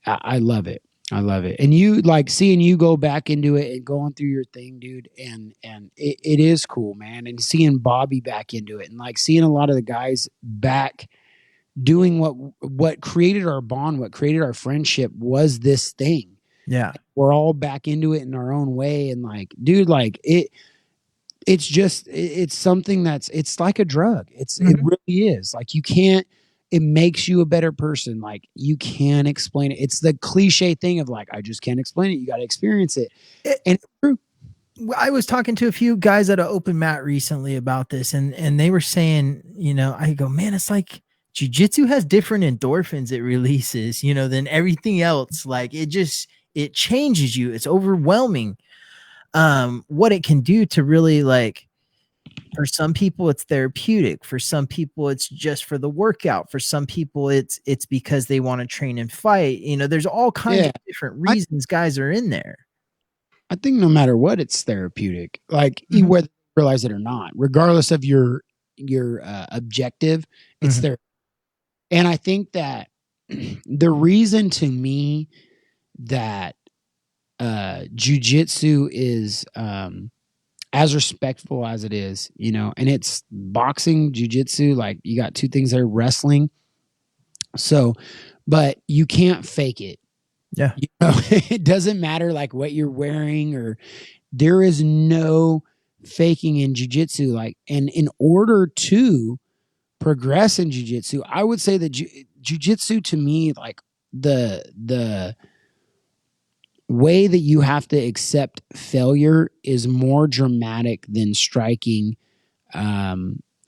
I love it. I love it. And you like seeing you go back into it and going through your thing, dude. And it is cool, man. And seeing Bobby back into it, and like seeing a lot of the guys back doing what created our bond, what created our friendship was this thing. Yeah. We're all back into it in our own way. And like, dude, like it's just it's something it's like a drug. It really is. Like it makes you a better person. Like you can't explain it. It's the cliche thing of like, I just can't explain it. You got to experience it. And it's true. I was talking to a few guys at an open mat recently about this, and they were saying, I go, man, it's like jiu-jitsu has different endorphins it releases, than everything else. Like it changes you. It's overwhelming. What it can do to really, like, for some people it's therapeutic, for some people it's just for the workout, for some people it's because they want to train and fight. There's all kinds of different reasons guys are in there. I think no matter what, it's therapeutic, like whether you realize it or not, regardless of your objective, it's there. And I think that the reason to me that jiu-jitsu is as respectful as it is, and it's boxing, jiu-jitsu, like you got two things there, wrestling. So, but you can't fake it. Yeah. It doesn't matter like what you're wearing, or there is no faking in jiu-jitsu. Like, and in order to progress in jiu-jitsu, I would say that jiu-jitsu to me, like the way that you have to accept failure is more dramatic than striking. I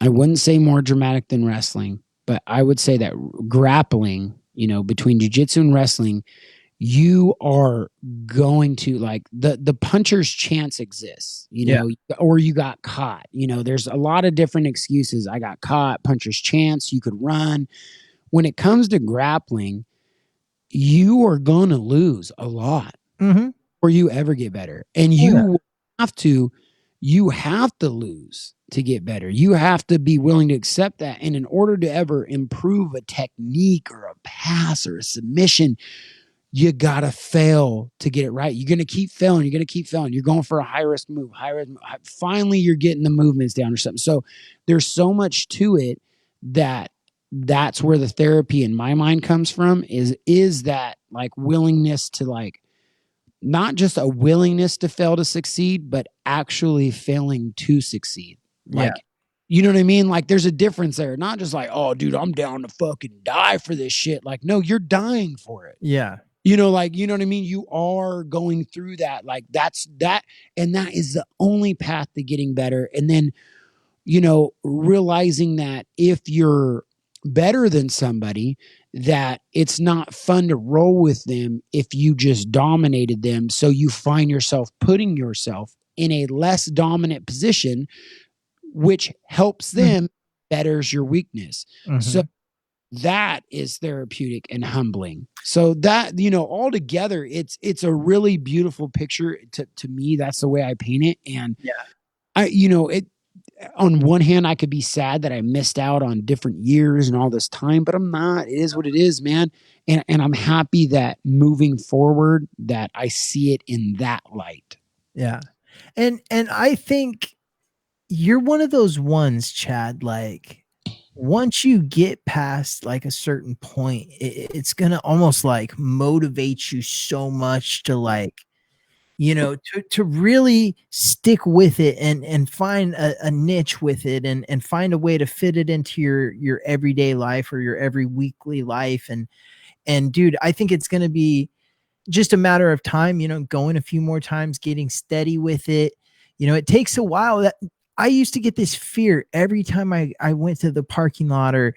wouldn't say more dramatic than wrestling, but I would say that grappling, between jiu-jitsu and wrestling, you are going to like the puncher's chance exists, or you got caught. There's a lot of different excuses. I got caught, puncher's chance, you could run. When it comes to grappling, you are going to lose a lot before you ever get better. And you have to lose to get better. You have to be willing to accept that. And in order to ever improve a technique or a pass or a submission, you gotta fail to get it right. You're gonna keep failing. You're going for a high risk move. Finally, you're getting the movements down or something. So there's so much to it that's where the therapy in my mind comes from. Is that like willingness to, like, not just a willingness to fail to succeed, but actually failing to succeed. Like, you know what I mean? Like there's a difference there. Not just like, oh, dude, I'm down to fucking die for this shit. Like, no, you're dying for it. Yeah. Like, you know what I mean? You are going through that. Like that's that. And that is the only path to getting better. And then, realizing that if you're better than somebody, that it's not fun to roll with them if you just dominated them. So you find yourself putting yourself in a less dominant position, which helps them, betters your weakness. So that is therapeutic and humbling. So that, all together, it's a really beautiful picture. To me, that's the way I paint it. And on one hand, I could be sad that I missed out on different years and all this time, but I'm not. It is what it is, man. And I'm happy that moving forward, that I see it in that light. Yeah. And I think you're one of those ones, Chad, like, once you get past like a certain point, it's going to almost like motivate you so much to, like, to really stick with it and find a niche with it and find a way to fit it into your everyday life or your every weekly life. And dude, I think it's going to be just a matter of time, going a few more times, getting steady with it. It takes a while. That I used to get this fear every time I went to the parking lot, or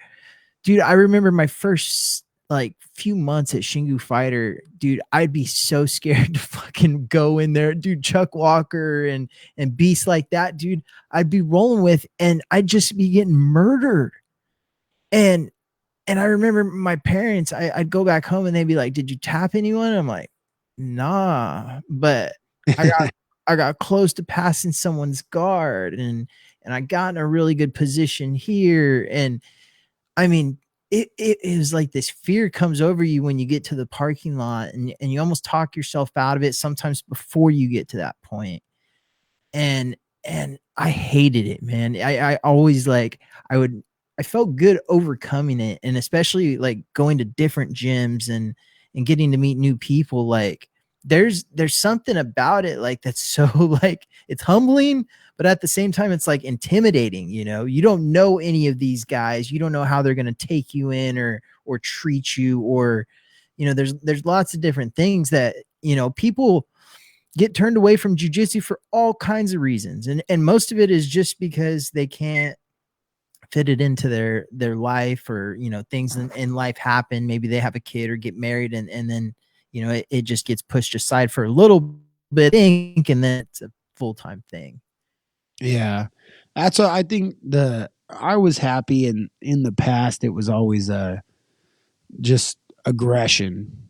dude, I remember my first like few months at Shingu Fighter, dude, I'd be so scared to fucking go in there, dude. Chuck Walker and beasts like that, dude, I'd be rolling with, and I'd just be getting murdered. And I remember my parents, I'd go back home and they'd be like, "Did you tap anyone?" I'm like, "Nah," but I got close to passing someone's guard, and I got in a really good position here. And I mean, it was like this fear comes over you when you get to the parking lot, and you almost talk yourself out of it sometimes before you get to that point. And I hated it, man. I always like I felt good overcoming it, and especially like going to different gyms and getting to meet new people. Like there's something about it like that's so like it's humbling, but at the same time it's like intimidating. You don't know any of these guys. You don't know how they're going to take you in or treat you, or there's lots of different things that people get turned away from jujitsu for all kinds of reasons, and most of it is just because they can't fit it into their life, or things in life happen. Maybe they have a kid or get married, and then it just gets pushed aside for a little bit, and then it's a full-time thing. Yeah, that's what I think. I was happy, and in the past it was always just aggression.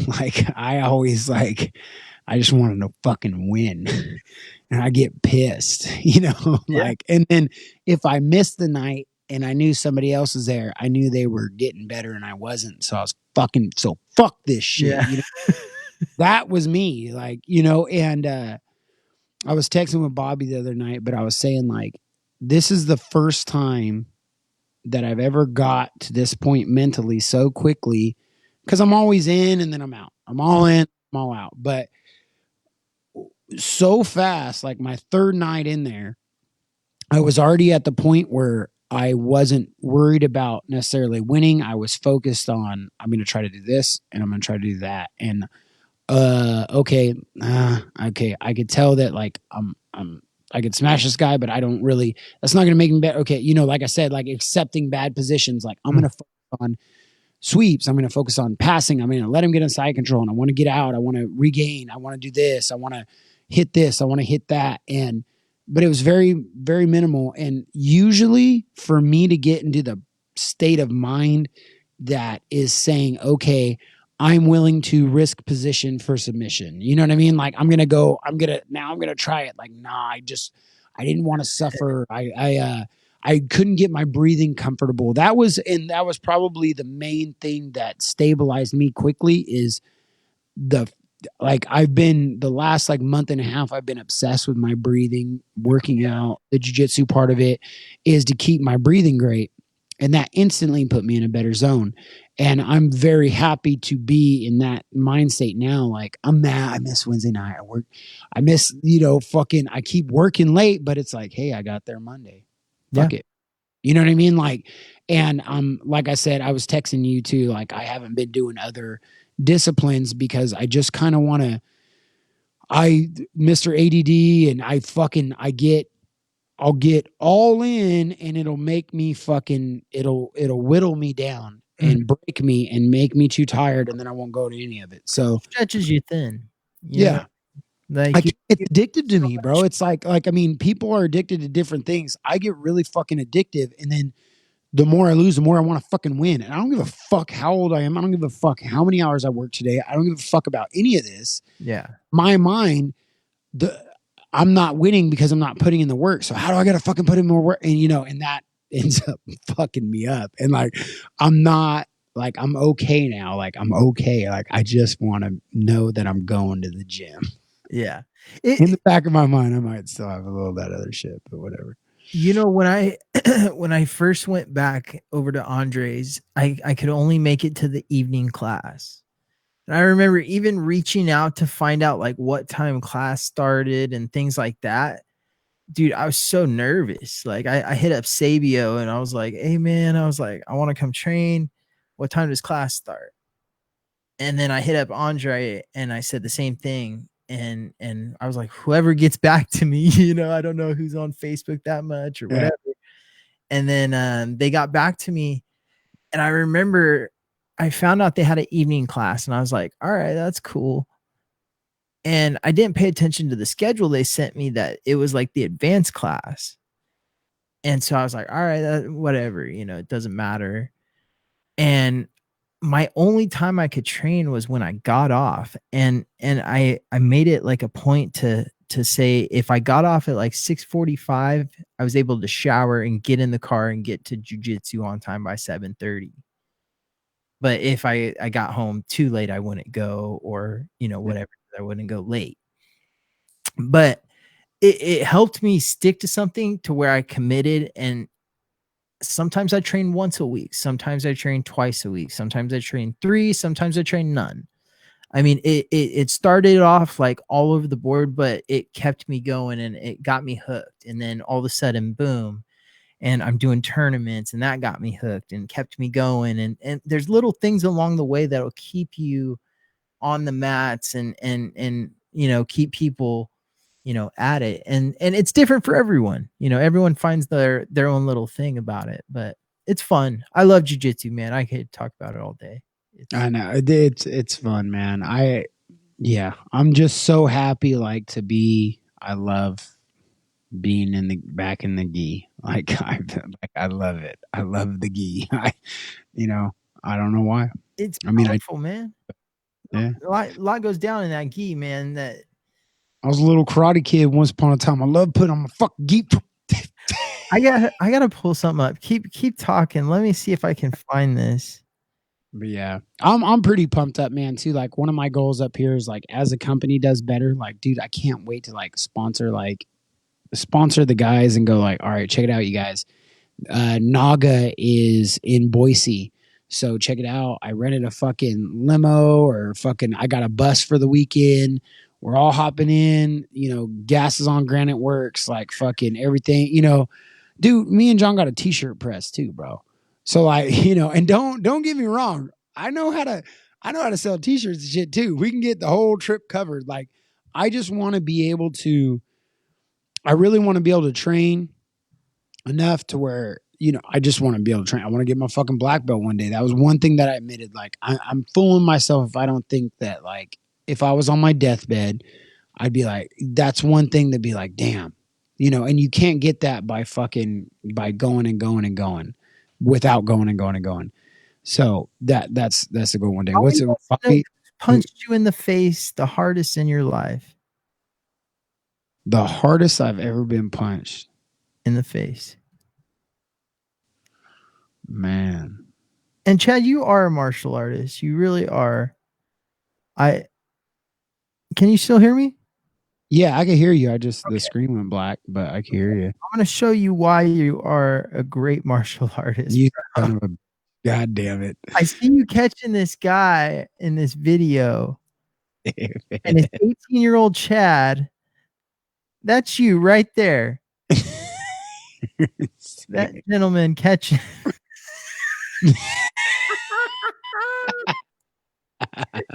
Like I always I just wanted to fucking win. And I get pissed, like, and then if I missed the night and I knew somebody else was there, I knew they were getting better and I wasn't. So I was so fuck this shit. Yeah. That was me, and I was texting with Bobby the other night, but I was saying like, this is the first time that I've ever got to this point mentally so quickly, because I'm always in and then I'm out. I'm all in, I'm all out. But so fast, like my third night in there, I was already at the point where I wasn't worried about necessarily winning. I was focused on, I'm going to try to do this and I'm going to try to do that. And okay, I could tell that like I could smash this guy, but I don't really. That's not going to make me better. Okay, like I said, like accepting bad positions. Like I'm going to focus on sweeps. I'm going to focus on passing. I'm going to let him get in side control, and I want to get out. I want to regain. I want to do this. I want to hit this. I want to hit that. But it was very, very minimal. And usually, for me to get into the state of mind that is saying, okay, I'm willing to risk position for submission. You know what I mean? Like I'm going to try it. Like, nah, I didn't want to suffer. I couldn't get my breathing comfortable. That was probably the main thing that stabilized me quickly is I've been the last month and a half, I've been obsessed with my breathing, working out. The jiu-jitsu part of it is to keep my breathing great. And that instantly put me in a better zone. And I'm very happy to be in that mind state now. Like I'm mad. I miss Wednesday night. I miss, I keep working late, but it's like, hey, I got there Monday. Fuck it. You know what I mean? Like, and like I said, I was texting you too. Like I haven't been doing other disciplines because I just kind of want to, Mr. ADD, and I'll get all in and it'll make me it'll whittle me down and break me and make me too tired. And then I won't go to any of it. So stretches you thin. Yeah. Like it's addicted to me, bro. It's like, I mean, people are addicted to different things. I get really fucking addictive. And then the more I lose, the more I want to fucking win. And I don't give a fuck how old I am. I don't give a fuck how many hours I work today. I don't give a fuck about any of this. Yeah. My mind, I'm not winning because I'm not putting in the work. So how do I got to fucking put in more work? And, and that ends up fucking me up. And I'm not I'm okay now. I'm okay. I just want to know that I'm going to the gym. Yeah. In the back of my mind, I might still have a little bit of other shit, but whatever. When I first went back over to Andre's, I could only make it to the evening class. And I remember even reaching out to find out what time class started and things like that. Dude, I was so nervous. I hit up Sabio and I was like, hey man, I want to come train. What time does class start? And then I hit up Andre and I said the same thing. And I was like, whoever gets back to me, I don't know who's on Facebook that much or whatever. And then they got back to me. And I remember I found out they had an evening class, and I was like, all right, that's cool. And I didn't pay attention to the schedule they sent me, that it was like the advanced class. And so I was like, all right, whatever, it doesn't matter. And my only time I could train was when I got off. And I made it like a point to say, if I got off at like 6:45, I was able to shower and get in the car and get to jiu-jitsu on time by 7:30. But if I got home too late, I wouldn't go, or, whatever, I wouldn't go late. But it helped me stick to something to where I committed. And sometimes I train once a week. Sometimes I train twice a week. Sometimes I train 3. Sometimes I train none. I mean, it started off like all over the board, but it kept me going and it got me hooked. And then all of a sudden, boom, and I'm doing tournaments, and that got me hooked and kept me going. And there's little things along the way that'll keep you on the mats and keep people, at it. And it's different for everyone. Everyone finds their own little thing about it, but it's fun. I love jiu-jitsu, man. I could talk about it all day. I know it's fun, man. I'm just so happy, like, to be. I love being back in the gi. Like, I love it. I love the gi. I don't know why. It's powerful, man. Yeah, a lot goes down in that gi, man. That I was a little karate kid once upon a time. I love putting on my fucking gi. I gotta pull something up. Keep talking. Let me see if I can find this. But yeah, I'm pretty pumped up, man, too. Like, one of my goals up here is, like, as a company does better, like, dude, I can't wait to like sponsor the guys and go like, all right, check it out, you guys. Naga is in Boise, so check it out. I rented a fucking limo, or fucking I got a bus for the weekend. We're all hopping in, gas is on Granite Works, like fucking everything, dude. Me and John got a t-shirt press too, bro. So, like, and don't get me wrong, I know how to sell t-shirts and shit too. We can get the whole trip covered. Like, I just want to be able to, I really want to be able to train enough to where, I just want to be able to train. I want to get my fucking black belt one day. That was one thing that I admitted. Like, I'm fooling myself if I don't think that, like, if I was on my deathbed, I'd be like, that's one thing to be like, damn, and you can't get that by going and going and going without going and going and going. So that's a good one day. What's it? Punched you in the face the hardest in your life? The hardest I've ever been punched in the face, man. And Chad, you are a martial artist. You really are. Can you still hear me? Yeah, I can hear you. The screen went black, but I can hear you. I'm going to show you why you are a great martial artist. God damn it. I see you catching this guy in this video. And it's 18-year-old Chad. That's you right there. That gentleman catching.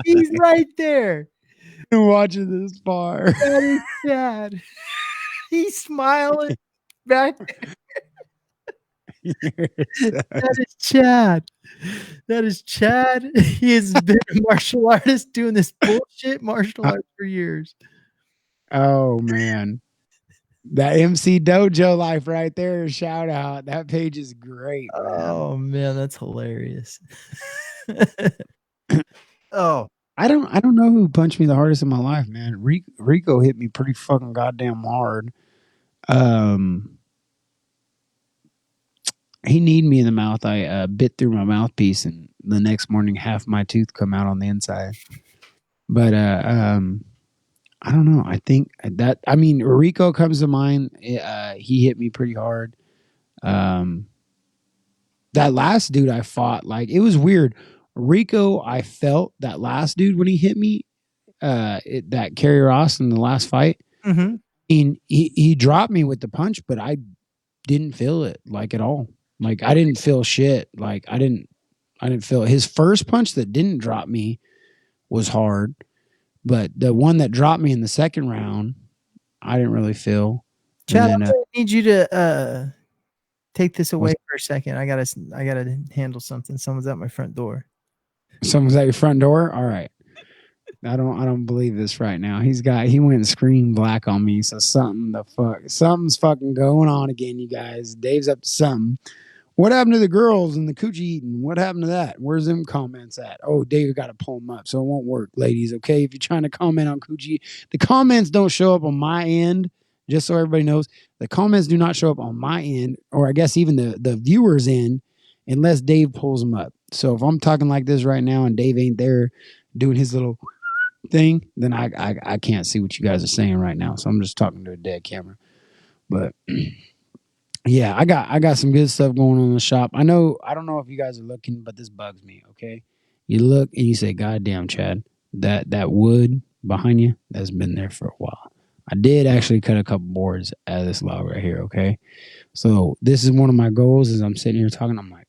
He's right there. Watching this bar. That is Chad. He's smiling back there. That is Chad. That is Chad. He has been a martial artist doing this bullshit martial arts for years. Oh, man. That MC Dojo life right there. Shout out. That page is great. Oh, man, that's hilarious. Oh, I don't know who punched me the hardest in my life, man. Rico hit me pretty fucking goddamn hard. He kneed me in the mouth. I bit through my mouthpiece, and the next morning half my tooth come out on the inside. But I don't know. I think Rico comes to mind. He hit me pretty hard. That last dude I fought, like, it was weird. Rico, I felt that last dude when he hit me, that Kerry Ross in the last fight. Mm-hmm. And he dropped me with the punch, but I didn't feel it, like, at all. Like, I didn't feel shit. Like, I didn't feel it. His first punch that didn't drop me was hard, but the one that dropped me in the second round, I didn't really feel. Chad, I need you to take this away for a second. I gotta handle something. Someone's at my front door. Someone's at your front door. All right. I don't believe this right now. He went and screamed black on me. So something's fucking going on again, you guys. Dave's up to something. What happened to the girls and the coochie eating? What happened to that? Where's them comments at? Oh, Dave got to pull them up, so it won't work, ladies. Okay, if you're trying to comment on coochie, the comments don't show up on my end. Just so everybody knows, the comments do not show up on my end, or I guess even the viewers' end, unless Dave pulls them up. So if I'm talking like this right now and Dave ain't there doing his little thing, then I can't see what you guys are saying right now. So I'm just talking to a dead camera. But yeah, I got some good stuff going on in the shop. I don't know if you guys are looking, but this bugs me. Okay, you look and you say, "God damn, Chad, that wood behind you that's been there for a while." I did actually cut a couple boards out of this log right here. Okay, so this is one of my goals. As I'm sitting here talking, I'm like,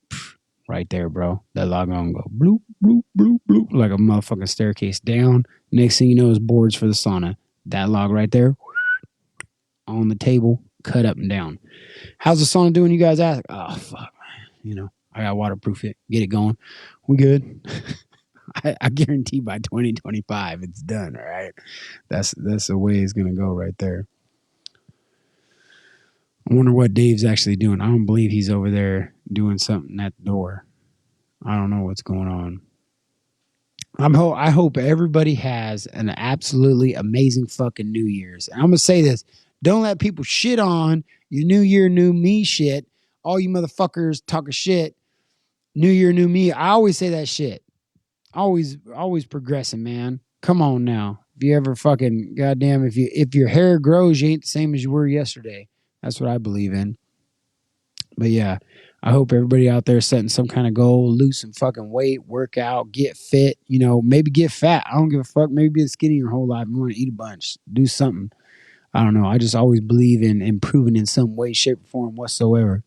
right there, bro. That log gonna go bloop bloop bloop bloop like a motherfucking staircase down. Next thing you know is boards for the sauna. That log right there on the table, cut up and down. How's the sauna doing? You guys ask. Oh fuck, man. I got waterproof it. Get it going. We good. I guarantee by 2025 it's done. All right. That's the way it's gonna go right there. I wonder what Dave's actually doing. I don't believe he's over there doing something at the door. I don't know what's going on. I hope everybody has an absolutely amazing fucking New Year's. And I'm gonna say this: don't let people shit on your New Year, New Me shit. All you motherfuckers talking shit. New Year, New Me. I always say that shit. Always progressing, man. Come on now. If you ever fucking goddamn, if your hair grows, you ain't the same as you were yesterday. That's what I believe in. But yeah, I hope everybody out there setting some kind of goal, lose some fucking weight, work out, get fit, maybe get fat. I don't give a fuck. Maybe be skinny your whole life. You want to eat a bunch, do something. I don't know. I just always believe in improving in some way, shape, or form whatsoever.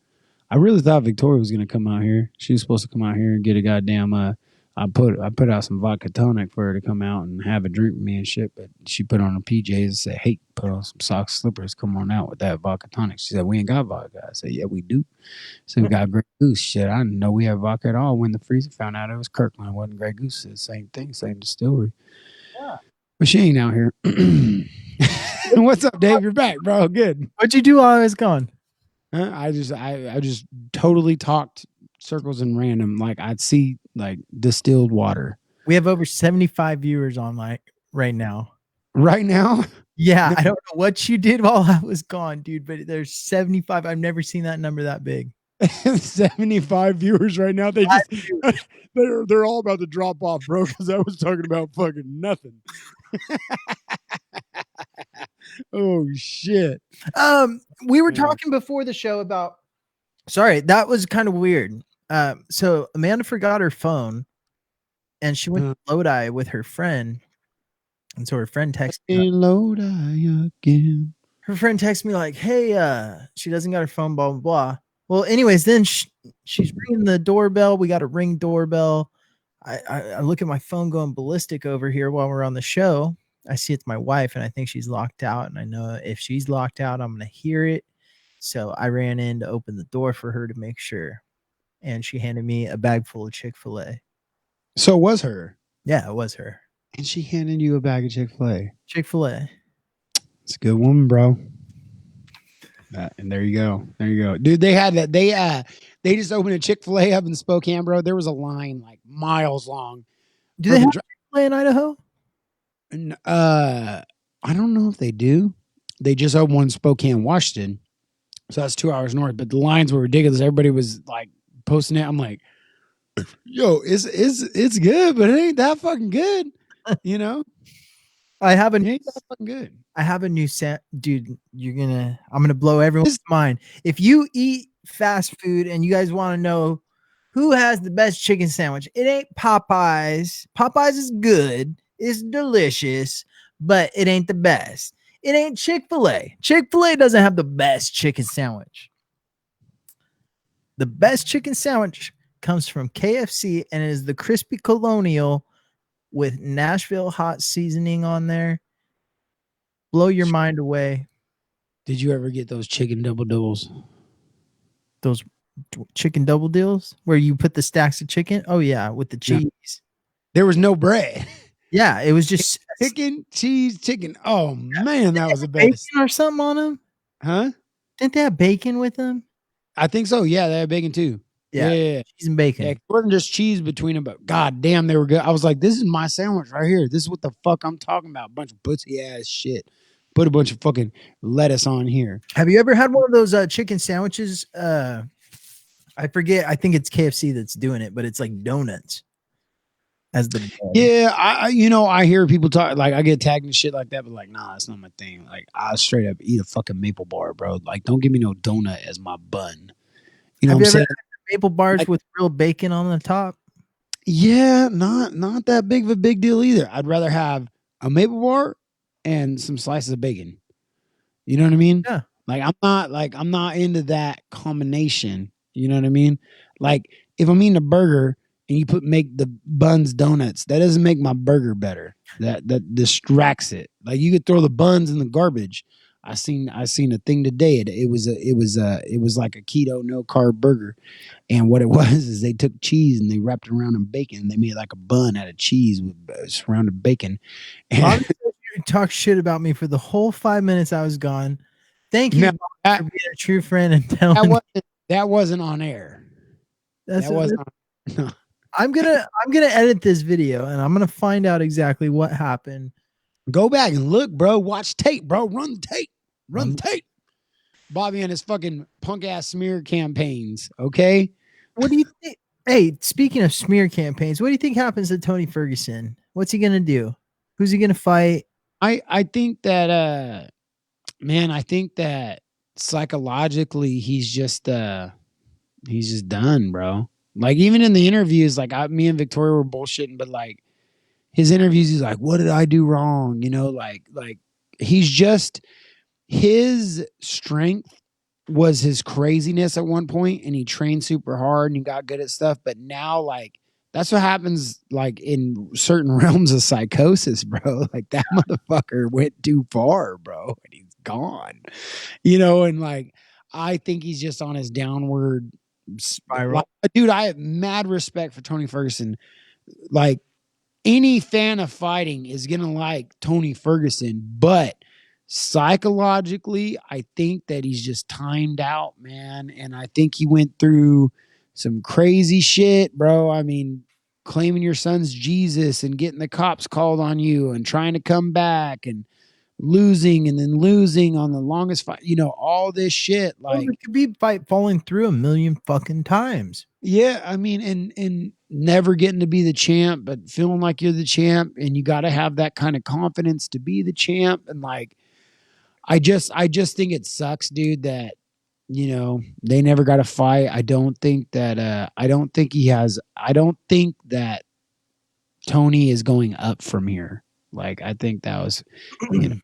I really thought Victoria was going to come out here. She was supposed to come out here and get a goddamn, I put out some vodka tonic for her to come out and have a drink with me and shit, but she put on her PJs and said, "Hey, put on some socks, slippers, come on out with that vodka tonic." She said, "We ain't got vodka." I said, "Yeah, we do." So we got Grey Goose. Shit, I didn't know we had vodka at all. When the freezer found out it was Kirkland, it wasn't Grey Goose. It's the same thing, same distillery. Yeah. But she ain't out here. What's up, Dave? You're back, bro. Good. What'd you do while I was gone? I just totally talked circles and random. Like I'd see like distilled water. We have over 75 viewers on right now. Right now? Yeah, I don't know what you did while I was gone, dude, but there's 75. I've never seen that number that big. 75 viewers right now. They're all about to drop off, bro, because I was talking about fucking nothing. Oh shit. We were talking before the show about, sorry, that was kind of weird. So Amanda forgot her phone and she went to Lodi with her friend. And so her friend texted me. Lodi again. Her friend texted me like, "Hey, she doesn't got her phone, blah, blah, blah." Well, anyways, then she's ringing the doorbell. We got a Ring doorbell. I look at my phone going ballistic over here while we're on the show. I see it's my wife and I think she's locked out. And I know if she's locked out, I'm going to hear it. So I ran in to open the door for her to make sure. And she handed me a bag full of Chick-fil-A. So it was her? Yeah, it was her. And she handed you a bag of Chick-fil-A? Chick-fil-A. It's a good woman, bro. And there you go. There you go. Dude, they had that. They just opened a Chick-fil-A up in Spokane, bro. There was a line like miles long. Do they have Chick-fil-A in Idaho? I don't know if they do. They just opened one in Spokane, Washington. So that's 2 hours north. But the lines were ridiculous. Everybody was like posting it. I'm like, yo, it's good, but it ain't that fucking good. I have it ain't that fucking good. I have a new set, dude. I'm gonna blow everyone's mind. If you eat fast food and you guys want to know who has the best chicken sandwich, it ain't Popeyes. Popeyes is good, it's delicious, but it ain't the best. It ain't Chick-fil-A. Chick-fil-A doesn't have the best chicken sandwich. The best chicken sandwich comes from KFC, and it is the crispy colonial with Nashville hot seasoning on there. Blow your mind away. Did you ever get those chicken double doubles? Those chicken double deals where you put the stacks of chicken? Oh yeah, with the cheese. There was no bread. Yeah, it was just Chicken, cheese, chicken. Oh man, that was the bacon best. or something on them. Huh? Didn't they have bacon with them? I think so. Yeah, they had bacon too. Yeah, Yeah, yeah, yeah. cheese and Yeah, bacon. it wasn't just cheese between them, but god damn, they were good. I was like, this is my sandwich right here. This is what the fuck I'm talking about. A bunch of pussy ass shit. Put a bunch of fucking lettuce on here. Have you ever had one of those chicken sandwiches? I forget. I think it's KFC that's doing it, but it's like donuts as the bread. Yeah, I hear people talk like I get tagged and shit like that, but like, nah, that's not my thing. Like, I straight up eat a fucking maple bar, bro. Like, don't give me no donut as my bun. You know Have what you I'm ever saying? had maple bars Like, with real bacon on the top? yeah, not that big of a big deal either. I'd rather have a maple bar and some slices of bacon. You know what I mean? Yeah. I'm not into that combination. You know what I mean? Like if I'm eating a burger and you make the buns donuts, that doesn't make my burger better. That distracts it. Like you could throw the buns in the garbage. I seen a thing today. It was like a keto no carb burger. And what it was is they took cheese and they wrapped it around in bacon. They made like a bun out of cheese with surrounded bacon. And You talk shit about me for the whole 5 minutes I was gone. Thank you no, that, for being a true friend and telling me. that wasn't on air. That's That wasn't on. I'm gonna edit this video and I'm gonna find out exactly what happened. Go back and look, bro. Watch tape, bro. Run the tape. Run the tape. Bobby and his fucking punk ass smear campaigns. Okay. What do you think? Hey, speaking of smear campaigns, what do you think happens to Tony Ferguson? What's he gonna do? Who's he gonna fight? I think that man, I think that psychologically he's just done, bro. Like even in the interviews, like me and Victoria were bullshitting, but like his interviews, he's like, what did I do wrong? You know, like he's just his strength was his craziness at one point, and he trained super hard and he got good at stuff. But now, like, that's what happens, like in certain realms of psychosis, bro. Like that motherfucker went too far, bro, and he's gone. You know, and like I think he's just on his downward spiral. Like, dude, I have mad respect for Tony Ferguson. Like any fan of fighting is gonna like Tony Ferguson, but psychologically, I think that he's just timed out, man. And I think he went through some crazy shit, bro. I mean, claiming your son's Jesus and getting the cops called on you and trying to come back and losing and then losing on the longest fight, you know, all this shit. Like, it could be fight falling through a million fucking times. yeah, I mean, and never getting to be the champ, but feeling like you're the champ, and you got to have that kind of confidence to be the champ. And like, I just think it sucks, dude, that you know they never got a fight. I don't think that Tony is going up from here. Like I think that was, you know,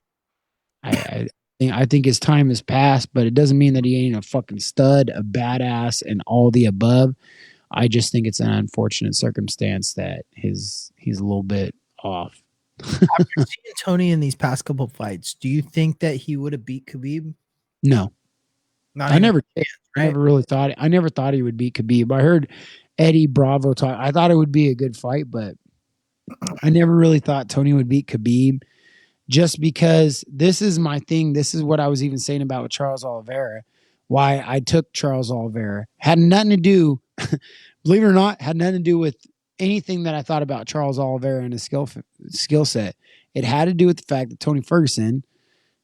I think his time has passed, but it doesn't mean that he ain't a fucking stud, a badass, and all the above. I just think it's an unfortunate circumstance that he's a little bit off. After seeing Tony in these past couple fights, do you think that he would have beat Khabib? No, I never really thought it. I never thought he would beat Khabib. I heard Eddie Bravo talk. I thought it would be a good fight, but I never really thought Tony would beat Khabib. Just because this is my thing. This is what I was even saying about with Charles Oliveira. Why I took Charles Oliveira had nothing to do, believe it or not, had nothing to do with anything that I thought about Charles Oliveira and his skill set. It had to do with the fact that Tony Ferguson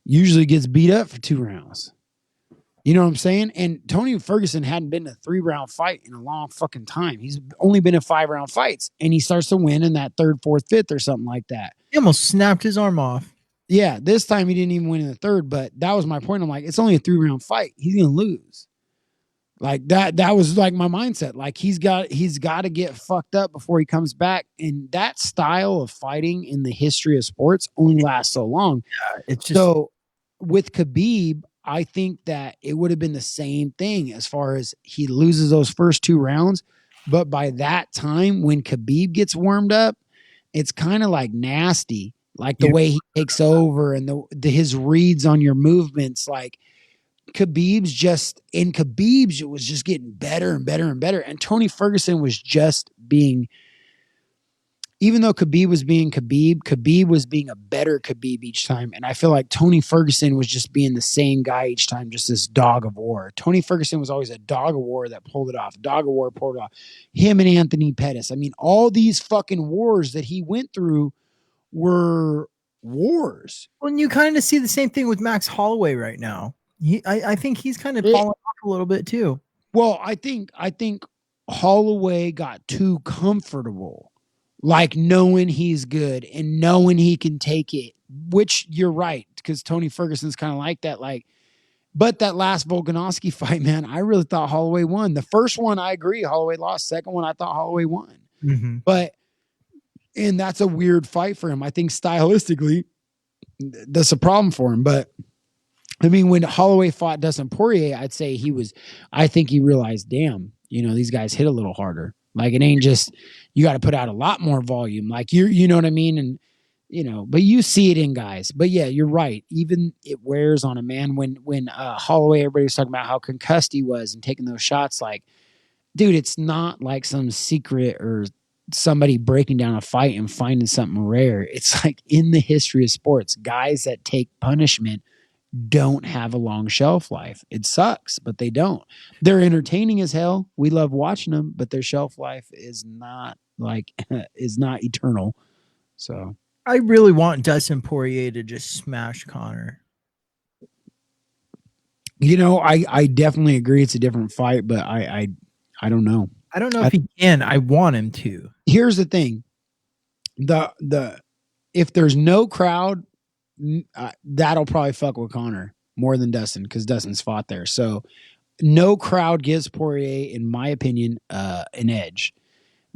usually gets beat up for 2 rounds. You know what I'm saying? And Tony Ferguson hadn't been in a 3-round fight in a long fucking time. He's only been in 5-round fights, and he starts to win in that 3rd, 4th, 5th or something like that. He almost snapped his arm off. Yeah, this time he didn't even win in the 3rd, but that was my point. I'm like, it's only a 3-round fight. He's gonna lose. Like that was like my mindset. Like he's got to get fucked up before he comes back. And that style of fighting in the history of sports only lasts so long. Yeah, it's just so with Khabib, I think that it would have been the same thing as far as he loses those first 2 rounds. But by that time, when Khabib gets warmed up, it's kind of like nasty. Like the way he takes over and his reads on your movements, like Khabib's it was just getting better and better and better. And Tony Ferguson was just being, even though Khabib was being Khabib, Khabib was being a better Khabib each time. And I feel like Tony Ferguson was just being the same guy each time, just this dog of war. Tony Ferguson was always a dog of war that pulled it off. Dog of war pulled it off. Him and Anthony Pettis. I mean, all these fucking wars that he went through were wars. Well, and you kind of see the same thing with Max Holloway right now. I think he's kind of falling off a little bit too. Well, I think Holloway got too comfortable, like knowing he's good and knowing he can take it, which you're right, because Tony Ferguson's kind of like that. Like, but that last Volkanovski fight, man, I really thought Holloway won. The first one, I agree, Holloway lost. Second one, I thought Holloway won. Mm-hmm. And that's a weird fight for him. I think stylistically, that's a problem for him. But I mean, when Holloway fought Dustin Poirier, I'd say I think he realized, damn, these guys hit a little harder. Like, it ain't just, you got to put out a lot more volume. Like, you know what I mean? And, but you see it in guys. But yeah, you're right. Even it wears on a man. When Holloway, everybody was talking about how concussed he was and taking those shots. Like, dude, it's not like some secret or somebody breaking down a fight and finding something rare. It's like in the history of sports, guys that take punishment don't have a long shelf life. It sucks, but they don't. They're entertaining as hell. We love watching them, but their shelf life is not eternal. So I really want Dustin Poirier to just smash Conor. I definitely agree it's a different fight, but I don't know. I don't know if he can. I want him to. Here's the thing. If there's no crowd, that'll probably fuck with Conor more than Dustin, because Dustin's fought there. So no crowd gives Poirier, in my opinion, an edge,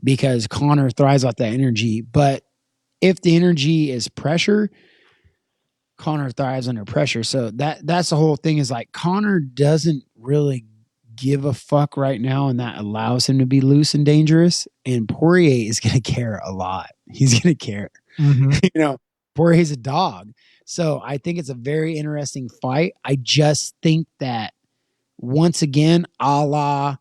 because Conor thrives off that energy. But if the energy is pressure, Conor thrives under pressure. So that's the whole thing, is like Conor doesn't really give a fuck right now, and that allows him to be loose and dangerous. And Poirier is going to care a lot. He's going to care. Mm-hmm. Poirier's a dog. So I think it's a very interesting fight. I just think that, once again, a la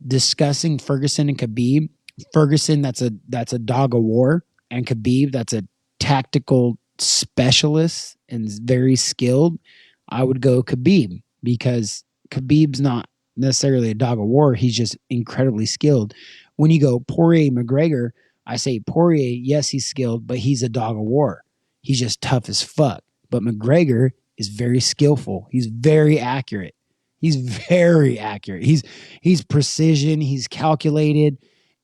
discussing Ferguson and Khabib, Ferguson, that's a dog of war, and Khabib, that's a tactical specialist and very skilled. I would go Khabib, because Khabib's not necessarily a dog of war. He's just incredibly skilled. When you go Poirier McGregor, I say Poirier, yes, he's skilled, but he's a dog of war. He's just tough as fuck. But McGregor is very skillful. He's very accurate. He's precision. He's calculated.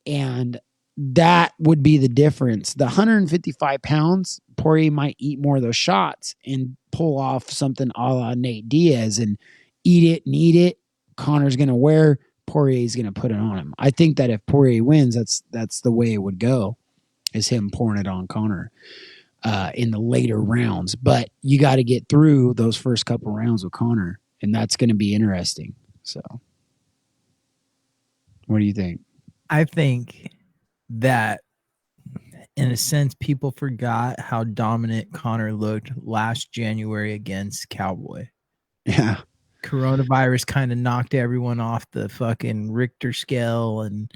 And that would be the difference. The 155 pounds, Poirier might eat more of those shots and pull off something a la Nate Diaz and eat it. Conor's going to wear. Poirier's going to put it on him. I think that if Poirier wins, that's the way it would go, is him pouring it on Conor in the later rounds. But you got to get through those first couple rounds with Conor, and that's going to be interesting. So what do you think? I think that, in a sense, people forgot how dominant Conor looked last January against Cowboy. Yeah. Coronavirus kind of knocked everyone off the fucking Richter scale and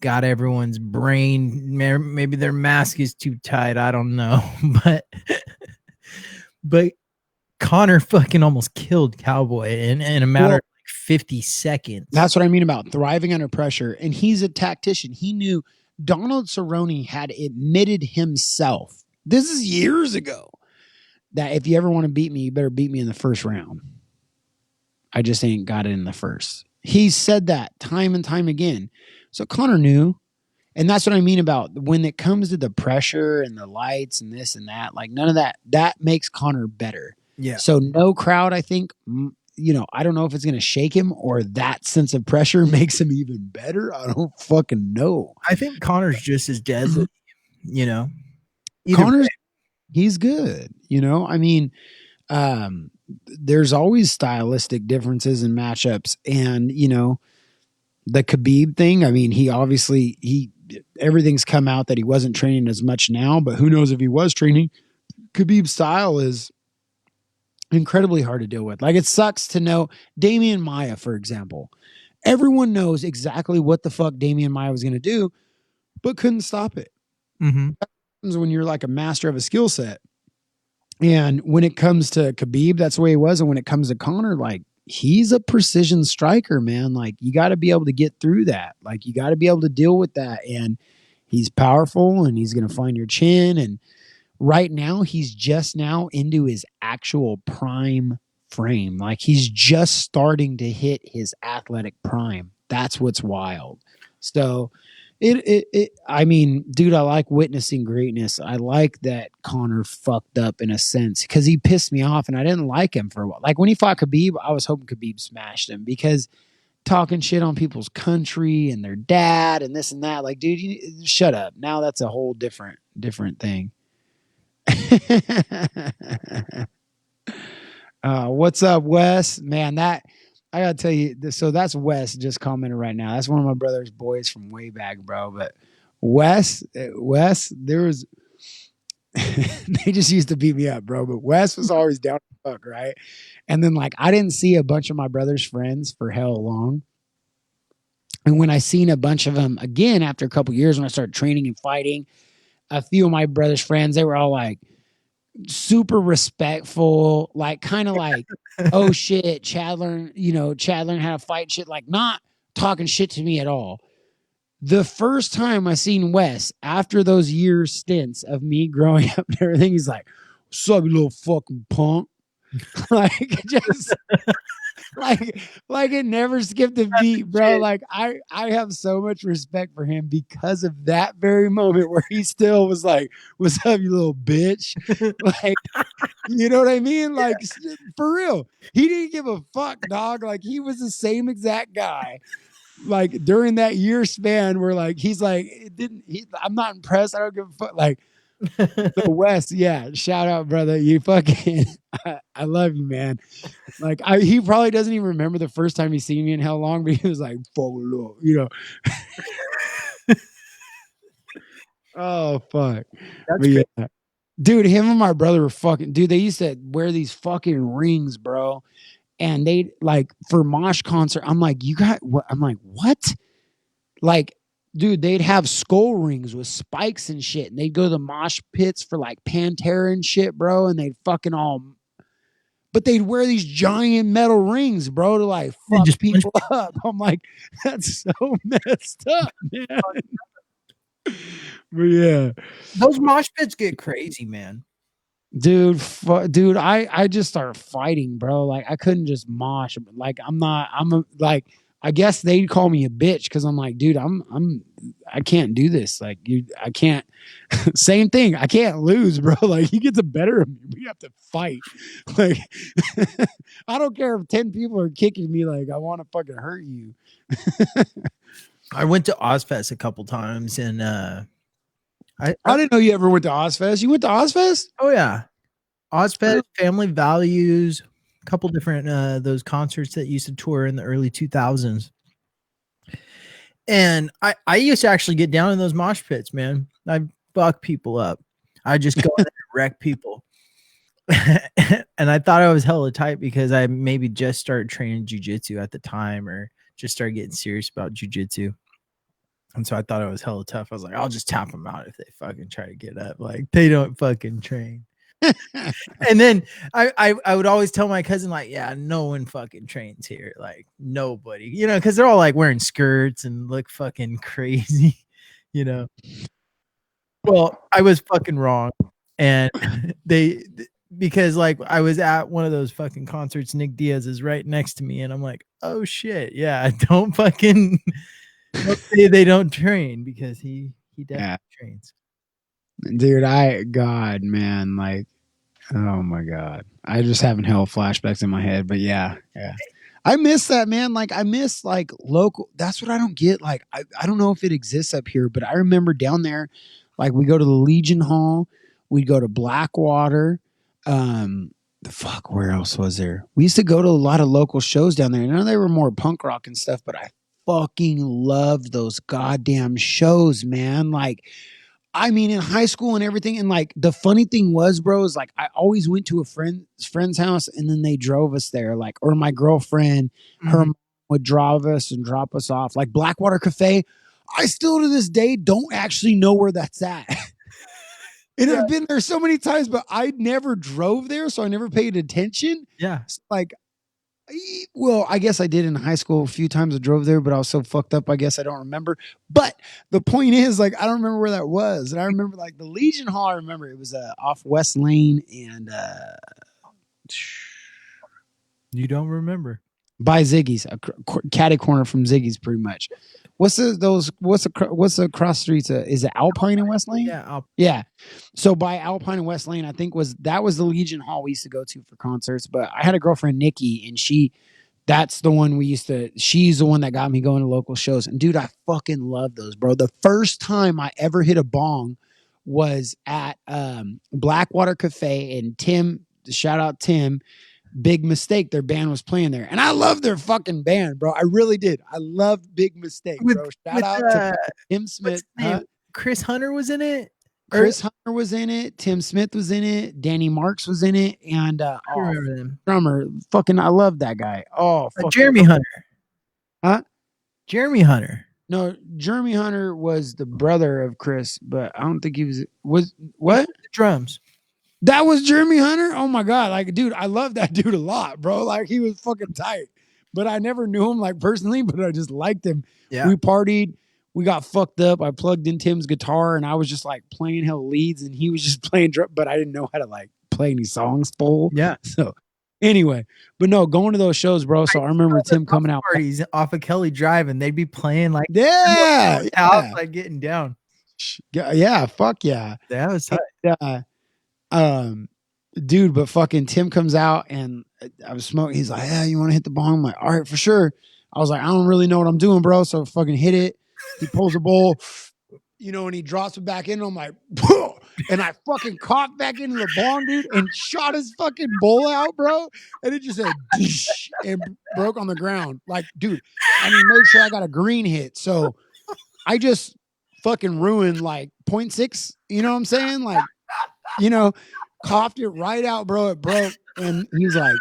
got everyone's brain. Maybe their mask is too tight. I don't know. But Conor fucking almost killed Cowboy in a matter of like 50 seconds. That's what I mean about thriving under pressure. And he's a tactician. He knew. Donald Cerrone had admitted himself, this is years ago, that if you ever want to beat me, you better beat me in the first round. I just ain't got it in the first. He said that time and time again. So Conor knew. And that's what I mean about when it comes to the pressure and the lights and this and that, like none of that makes Conor better. Yeah. So no crowd, I think, I don't know if it's going to shake him or that sense of pressure makes him even better. I don't fucking know. I think Conor's just as deadly, Conor's, he's good. I mean, there's always stylistic differences in matchups, and the Khabib thing. I mean, everything's come out that he wasn't training as much now, but who knows if he was training. Khabib's style is incredibly hard to deal with. Like, it sucks to know Damian Maia, for example. Everyone knows exactly what the fuck Damian Maia was going to do, but couldn't stop it. Mm-hmm. When you're like a master of a skill set. And when it comes to Khabib, that's the way he was. And when it comes to Conor, like he's a precision striker, man. Like you got to be able to get through that. Like you got to be able to deal with that. And he's powerful and he's going to find your chin. And right now, he's just now into his actual prime frame. Like he's just starting to hit his athletic prime. That's what's wild. So I mean, dude, I like witnessing greatness. I like that Conor fucked up in a sense because he pissed me off and I didn't like him for a while. Like when he fought Khabib, I was hoping Khabib smashed him because talking shit on people's country and their dad and this and that. Like, dude, shut up. Now that's a whole different thing. What's up, Wes? Man, that I gotta tell you. So that's Wes just commented right now. That's one of my brother's boys from way back, bro. But Wes, there was. They just used to beat me up, bro. But Wes was always down to fuck, right? And then like I didn't see a bunch of my brother's friends for hell long. And when I seen a bunch of them again after a couple years when I started training and fighting, a few of my brother's friends, they were all like super respectful, like kind of like, oh shit, Chad learned how to fight shit, like not talking shit to me at all. The first time I seen Wes after those years stints of me growing up and everything, he's like, "What's up, you little fucking punk?" Like just like it never skipped a beat, bro. Like I have so much respect for him because of that very moment where he still was like, "What's up, you little bitch?" Like, you know what I mean? Like for real, he didn't give a fuck, dog. Like he was the same exact guy. Like during that year span where like he's like I'm not impressed, I don't give a fuck. Like the West, yeah, shout out, brother. You fucking I love you, man. Like he probably doesn't even remember the first time he seen me in how long, but he was like, "Follow," you know. Oh fuck. That's great. Yeah. Dude, him and my brother were fucking dude, they used to wear these fucking rings, bro. And they like for mosh concert, I'm like, you got what? I'm like, what? Like, dude, they'd have skull rings with spikes and shit, and they'd go to the mosh pits for like Pantera and shit, bro, and they'd fucking all. But they'd wear these giant metal rings, bro, to like fuck just people up. I'm like, that's so messed up, man. But yeah, those mosh pits get crazy, man. Dude, I just started fighting, bro. Like I couldn't just mosh. Like like I guess they'd call me a bitch because I'm like, dude, I can't do this. Like I can't. Same thing. I can't lose, bro. Like he gets the better of me. We have to fight. Like I don't care if 10 people are kicking me. Like I want to fucking hurt you. I went to Ozfest a couple times and I didn't know you ever went to Ozfest. You went to Ozfest? Oh yeah, Ozfest, Family Values, a couple different those concerts that used to tour in the early 2000s. And I used to actually get down in those mosh pits, man. I fuck people up. I just go and wreck people. And I thought I was hella tight because I maybe just started training jiu-jitsu at the time or just started getting serious about jiu-jitsu. And so I thought I was hella tough. I was like, I'll just tap them out if they fucking try to get up. Like they don't fucking train. And then I would always tell my cousin, like, yeah, no one fucking trains here. Like nobody, you know, because they're all like wearing skirts and look fucking crazy, you know. Well, I was fucking wrong. And because like I was at one of those fucking concerts, Nick Diaz is right next to me, and I'm like, oh shit, yeah, don't fucking don't say they don't train because he definitely trains. Dude, God, man, like, oh my God. I just having hell flashbacks in my head, but yeah. I miss that, man. Like, I miss like local. That's what I don't get. Like, I don't know if it exists up here, but I remember down there, like, we go to the Legion Hall, we'd go to Blackwater. Where else was there? We used to go to a lot of local shows down there. I know they were more punk rock and stuff, but I fucking loved those goddamn shows, man. Like, I mean, in high school and everything. And like, the funny thing was, bro, is like, I always went to a friend's house and then they drove us there. Like, or my girlfriend, her mom would drive us and drop us off. Like Blackwater Cafe. I still to this day don't actually know where that's at. And I've been there so many times, but I never drove there, so I never paid attention. Yeah. Like, well, I guess I did in high school a few times. I drove there, but I was so fucked up, I guess I don't remember. But the point is, like, I don't remember where that was. And I remember, like, the Legion Hall, I remember it was off West Lane and You don't remember. by Ziggy's, a catty corner from Ziggy's, pretty much. What's the cross streets? Is it Alpine and West Lane? Yeah. Yeah. So by Alpine and West Lane, I think that was the Legion Hall we used to go to for concerts. But I had a girlfriend, Nikki, and that's the one she's the one that got me going to local shows. And dude, I fucking love those, bro. The first time I ever hit a bong was at Blackwater Cafe, and Tim, shout out Tim, Big Mistake, their band was playing there. And I love their fucking band, bro. I really did. I loved Big Mistake, bro. Shout out to Tim Smith. Chris Hunter was in it. Chris Hunter was in it. Tim Smith was in it. Danny Marks was in it. And I remember them. Drummer. Fucking, I love that guy. Oh, Jeremy Hunter. Huh? Jeremy Hunter. No, Jeremy Hunter was the brother of Chris, but I don't think he was what? The drums. That was Jeremy Hunter? Oh my God. Like, dude, I love that dude a lot, bro. Like, he was fucking tight. But I never knew him, like, personally, but I just liked him. Yeah. We partied. We got fucked up. I plugged in Tim's guitar and I was just like playing hell leads and he was just playing drum, but I didn't know how to like play any songs full. Yeah. So anyway, but no, going to those shows, bro. So I remember Tim coming out parties off of Kelly Drive and they'd be playing like out, like getting down. Yeah, fuck yeah. That was dude, but fucking Tim comes out and I was smoking. He's like, yeah, you want to hit the bong? I'm like, all right, for sure. I was like, I don't really know what I'm doing, bro. So fucking hit it. He pulls a bowl, and he drops it back in. And I'm like, whoa. And I fucking coughed back into the bong, dude, and shot his fucking bowl out, bro. And it just said, and broke on the ground. Like, dude, I mean, made sure I got a green hit. So I just fucking ruined like 0.6. You know what I'm saying? Like, coughed it right out, bro. It broke. And he's like,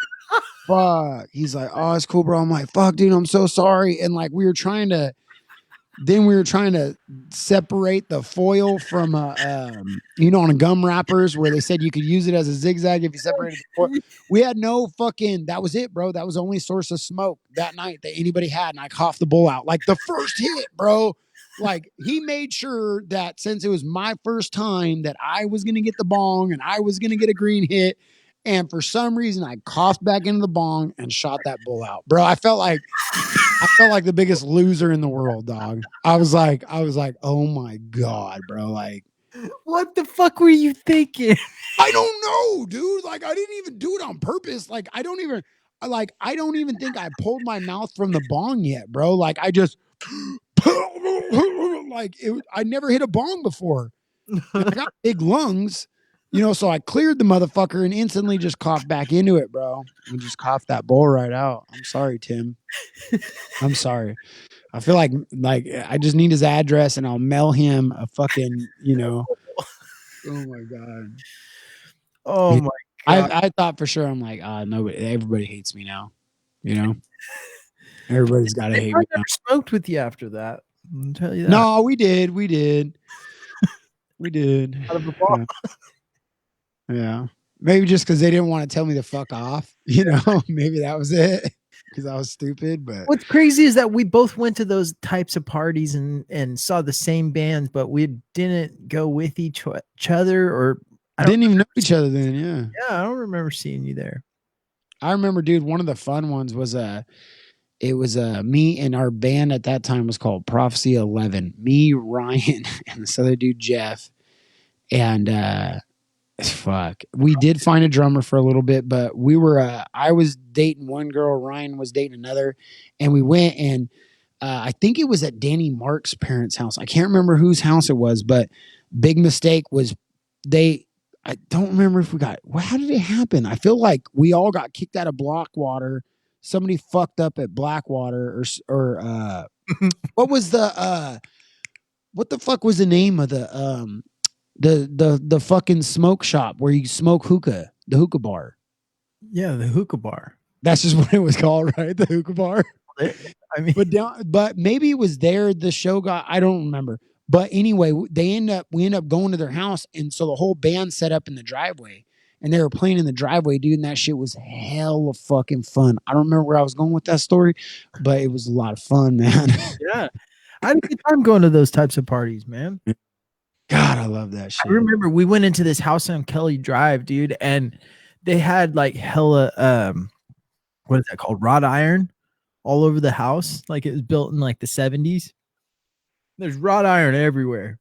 fuck. He's like, oh, it's cool, bro. I'm like, fuck, dude, I'm so sorry. And like, we were trying to separate the foil from on a gum wrappers where they said you could use it as a zigzag if you separated the foil. We had no fucking, that was it, bro. That was the only source of smoke that night that anybody had. And I coughed the bowl out like the first hit, bro. Like, he made sure that since it was my first time that I was going to get the bong and I was going to get a green hit. And for some reason, I coughed back into the bong and shot that bull out, bro. I felt like the biggest loser in the world, dog. I was like, oh my God, bro. Like, what the fuck were you thinking? I don't know, dude. Like, I didn't even do it on purpose. Like, I don't even think I pulled my mouth from the bong yet, bro. Like, I just like I never hit a bong before. I got big lungs. So I cleared the motherfucker and instantly just coughed back into it, bro. And just coughed that bowl right out. I'm sorry, Tim. I'm sorry. I feel like I just need his address and I'll mail him a fucking, Oh my God. Oh my God. I thought for sure, I'm like, nobody, everybody hates me now. Everybody's got to hate me now. Smoked with you after that. I'll tell you that. No, we did. We did. Out of the ball. Yeah. Maybe just because they didn't want to tell me to fuck off. Maybe that was it. Because I was stupid. But what's crazy is that we both went to those types of parties and saw the same bands, but we didn't go with each other, or I didn't even know each other then. Yeah. Yeah, I don't remember seeing you there. I remember, dude, one of the fun ones was it was me and our band at that time was called Prophecy 11. Me, Ryan, and this other dude, Jeff. And fuck, we did find a drummer for a little bit, but we were I was dating one girl, Ryan was dating another, and we went and I think it was at Danny Mark's parents' house. I can't remember whose house it was, but Big Mistake was I don't remember if how did it happen? I feel like we all got kicked out of Blackwater. Somebody fucked up at Blackwater or what was what the fuck was the name of the fucking smoke shop where you smoke hookah, the hookah bar? Yeah, the hookah bar. That's just what it was called, right? The hookah bar. I mean, but maybe it was there the show got, I don't remember. But anyway, we end up going to their house, and so the whole band set up in the driveway, and they were playing in the driveway, dude, and that shit was hell of fucking fun. I don't remember where I was going with that story, but it was a lot of fun, man. yeah. I had a good time going to those types of parties, man. God, I love that shit. I remember we went into this house on Kelly Drive, dude, and they had like hella what is that called? Wrought iron all over the house. Like it was built in like the 70s. There's wrought iron everywhere.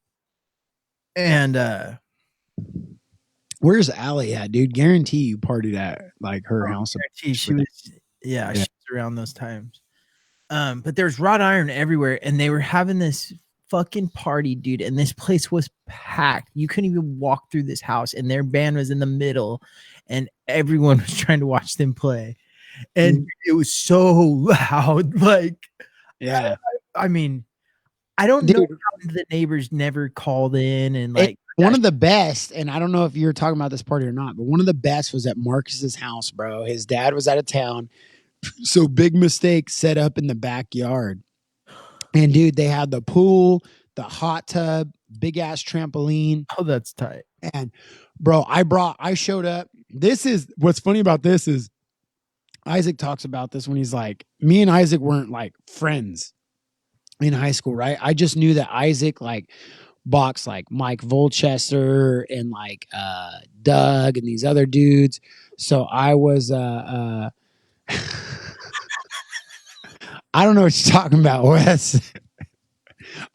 And where's Allie at, dude? Guarantee you partied at like her house. She was, yeah, she was around those times. But there's wrought iron everywhere, and they were having this fucking party, dude, and this place was packed. You couldn't even walk through this house, and their band was in the middle, and everyone was trying to watch them play. And it was so loud. Like, yeah. I mean, I don't know how the neighbors never called in and like one of the best, and I don't know if you're talking about this party or not, but one of the best was at Marcus's house, bro. His dad was out of town. So big mistake set up in the backyard. And dude, they had the pool, the hot tub, big ass trampoline. Oh, that's tight. And bro, I showed up. This is what's funny about this is Isaac talks about this when he's like, me and Isaac weren't like friends in high school, right? I just knew that Isaac like boxed like Mike Volchester and like Doug and these other dudes. So I was I don't know what you're talking about, Wes.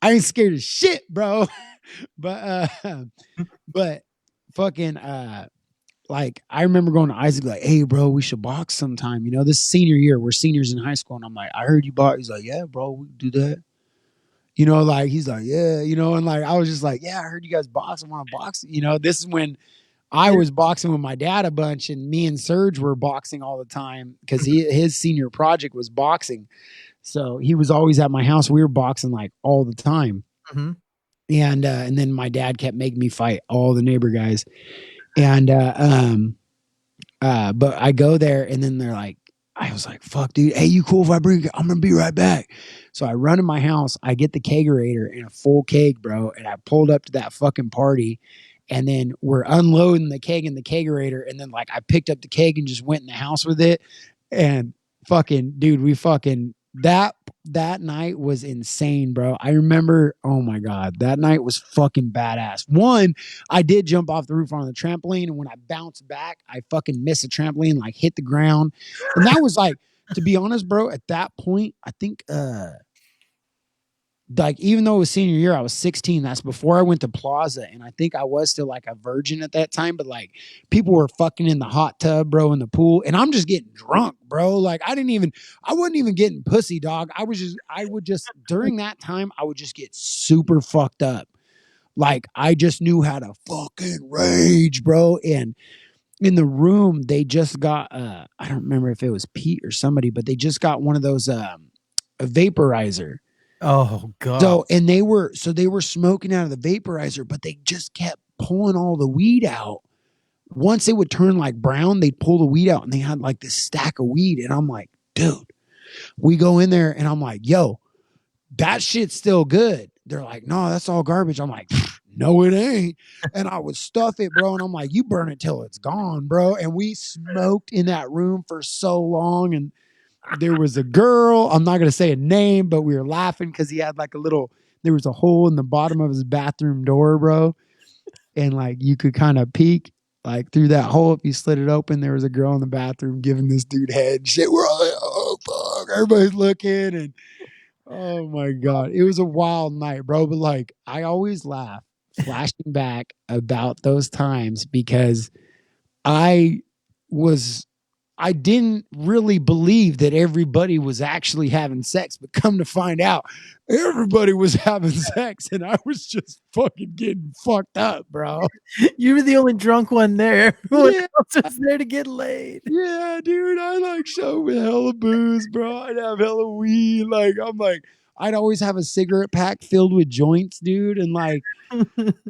I ain't scared of shit, bro. But fucking like I remember going to Isaac like, hey bro, we should box sometime. You know, this senior year, we're seniors in high school, and I'm like, I heard you box. He's like, yeah, bro, we can do that. You know, like he's like, yeah, you know, and like I was just like, yeah, I heard you guys box. I want to box. You know, this is when I was boxing with my dad a bunch, and me and Serge were boxing all the time because his senior project was boxing. So he was always at my house. We were boxing like all the time. Mm-hmm. And then my dad kept making me fight all the neighbor guys. And but I go there, and then they're like, I was like, fuck, dude. Hey, you cool if I bring it? I'm gonna be right back. So I run to my house, I get the kegerator and a full keg, bro. And I pulled up to that fucking party, and then we're unloading the keg in the kegerator. And then like I picked up the keg and just went in the house with it. And fucking dude, we fucking that night was insane, bro. I remember, oh my God, that night was fucking badass. One, I did jump off the roof on the trampoline, and when I bounced back, I fucking missed the trampoline, like hit the ground. And that was like, to be honest, bro, at that point, I think like even though it was senior year, I was 16. That's before I went to Plaza, and I think I was still like a virgin at that time. But like people were fucking in the hot tub, bro, in the pool, and I'm just getting drunk, bro. Like I wasn't even getting pussy, dog. I would just during that time, I would just get super fucked up. Like I just knew how to fucking rage, bro. And in the room, they just got I don't remember if it was Pete or somebody, but they just got one of those a vaporizer. Oh God. So they were smoking out of the vaporizer, but they just kept pulling all the weed out. Once it would turn like brown, they'd pull the weed out, and they had like this stack of weed. And I'm like, dude, we go in there, and I'm like, yo, that shit's still good. They're like, no, that's all garbage. I'm like, no, it ain't. And I would stuff it, bro. And I'm like, you burn it till it's gone, bro. And we smoked in that room for so long. And there was a girl, I'm not going to say a name, but we were laughing because he had like there was a hole in the bottom of his bathroom door, bro. And like you could kind of peek like through that hole. If you slid it open, there was a girl in the bathroom giving this dude head shit. We're all like, oh, fuck. Everybody's looking. And oh my God, it was a wild night, bro. But like, I always laugh flashing back about those times because I didn't really believe that everybody was actually having sex, but come to find out, everybody was having sex, and I was just fucking getting fucked up, bro. You were the only drunk one there. Everyone else was there to get laid. Yeah, dude. I like show with hella booze, bro. I'd have hella weed. Like, I'd always have a cigarette pack filled with joints, dude. And like,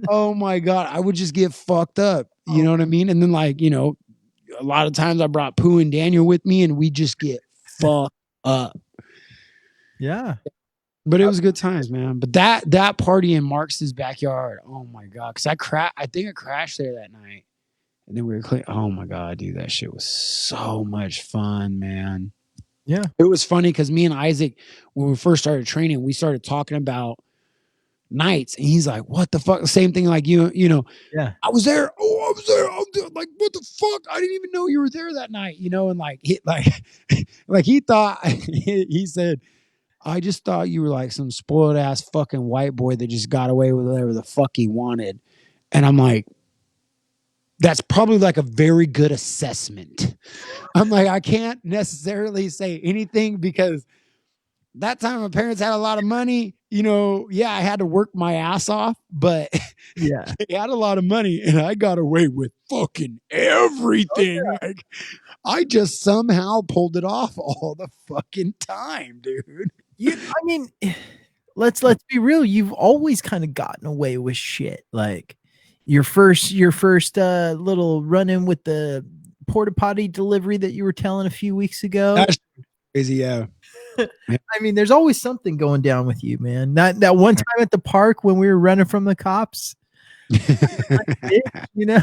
oh my God, I would just get fucked up. You know what I mean? And then like, you know, a lot of times I brought Pooh and Daniel with me, and we just get fucked up. Yeah. But it was good times, man. But that party in Marx's backyard, oh my god! Because I think I crashed there that night, and then we were clean. Oh my god, dude, that shit was so much fun, man. Yeah. It was funny because me and Isaac, when we first started training, we started talking about nights, and he's like, "What the fuck?" Same thing like you know. Yeah. I was there. Oh, I was there. Like, what the fuck? I didn't even know you were there that night, you know. And like, like he thought he said, I just thought you were like some spoiled ass fucking white boy that just got away with whatever the fuck he wanted. And I'm like, that's probably like a very good assessment. I'm like, I can't necessarily say anything because that time my parents had a lot of money. You know, yeah, I had to work my ass off, but Yeah. they had a lot of money and I got away with fucking everything. Oh, yeah. Like, I just somehow pulled it off all the fucking time, dude. I mean, let's be real. You've always kind of gotten away with shit. Like your first little run in with the porta potty delivery that you were telling a few weeks ago. That's crazy, yeah. I mean, there's always something going down with you, man. That one time at the park when we were running from the cops, you know.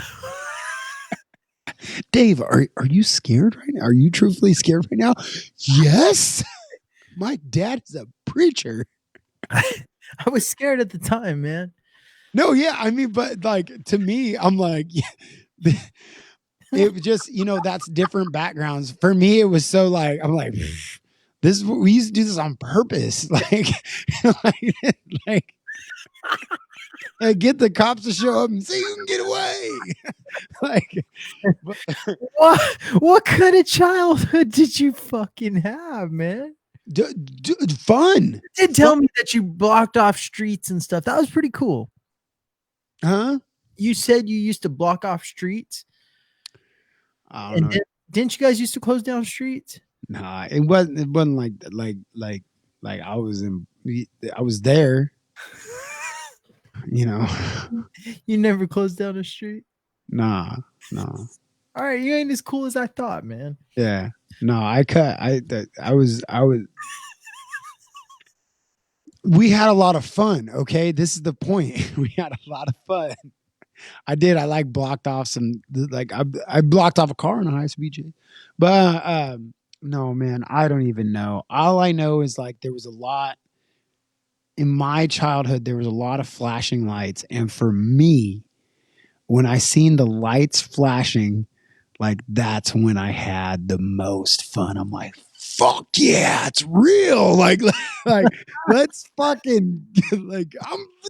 Dave, are you scared right now? Are you truthfully scared right now? Yes. My dad is a preacher. I was scared at the time, man. No, yeah, I mean, but like to me, I'm like, it was just, you know, that's different backgrounds. For me, it was so like, I'm like, this we used to do this on purpose, like, like, get the cops to show up and say you can get away. Like, what kind of childhood did you fucking have, man? Fun. You did tell me that you blocked off streets and stuff. That was pretty cool. Huh? You said you used to block off streets. I don't know. Didn't you guys used to close down streets? Nah, it wasn't like I was there. You know. You never closed down a street? Nah. All right, you ain't as cool as I thought, man. Yeah. No, I was we had a lot of fun, okay? This is the point. We had a lot of fun. I like blocked off some like I blocked off a car in a high speed chase. But no, man, I don't even know. All I know is like there was a lot in my childhood, there was a lot of flashing lights. And for me, when I seen the lights flashing, like that's when I had the most fun. I'm like, fuck yeah, it's real. Like let's fucking like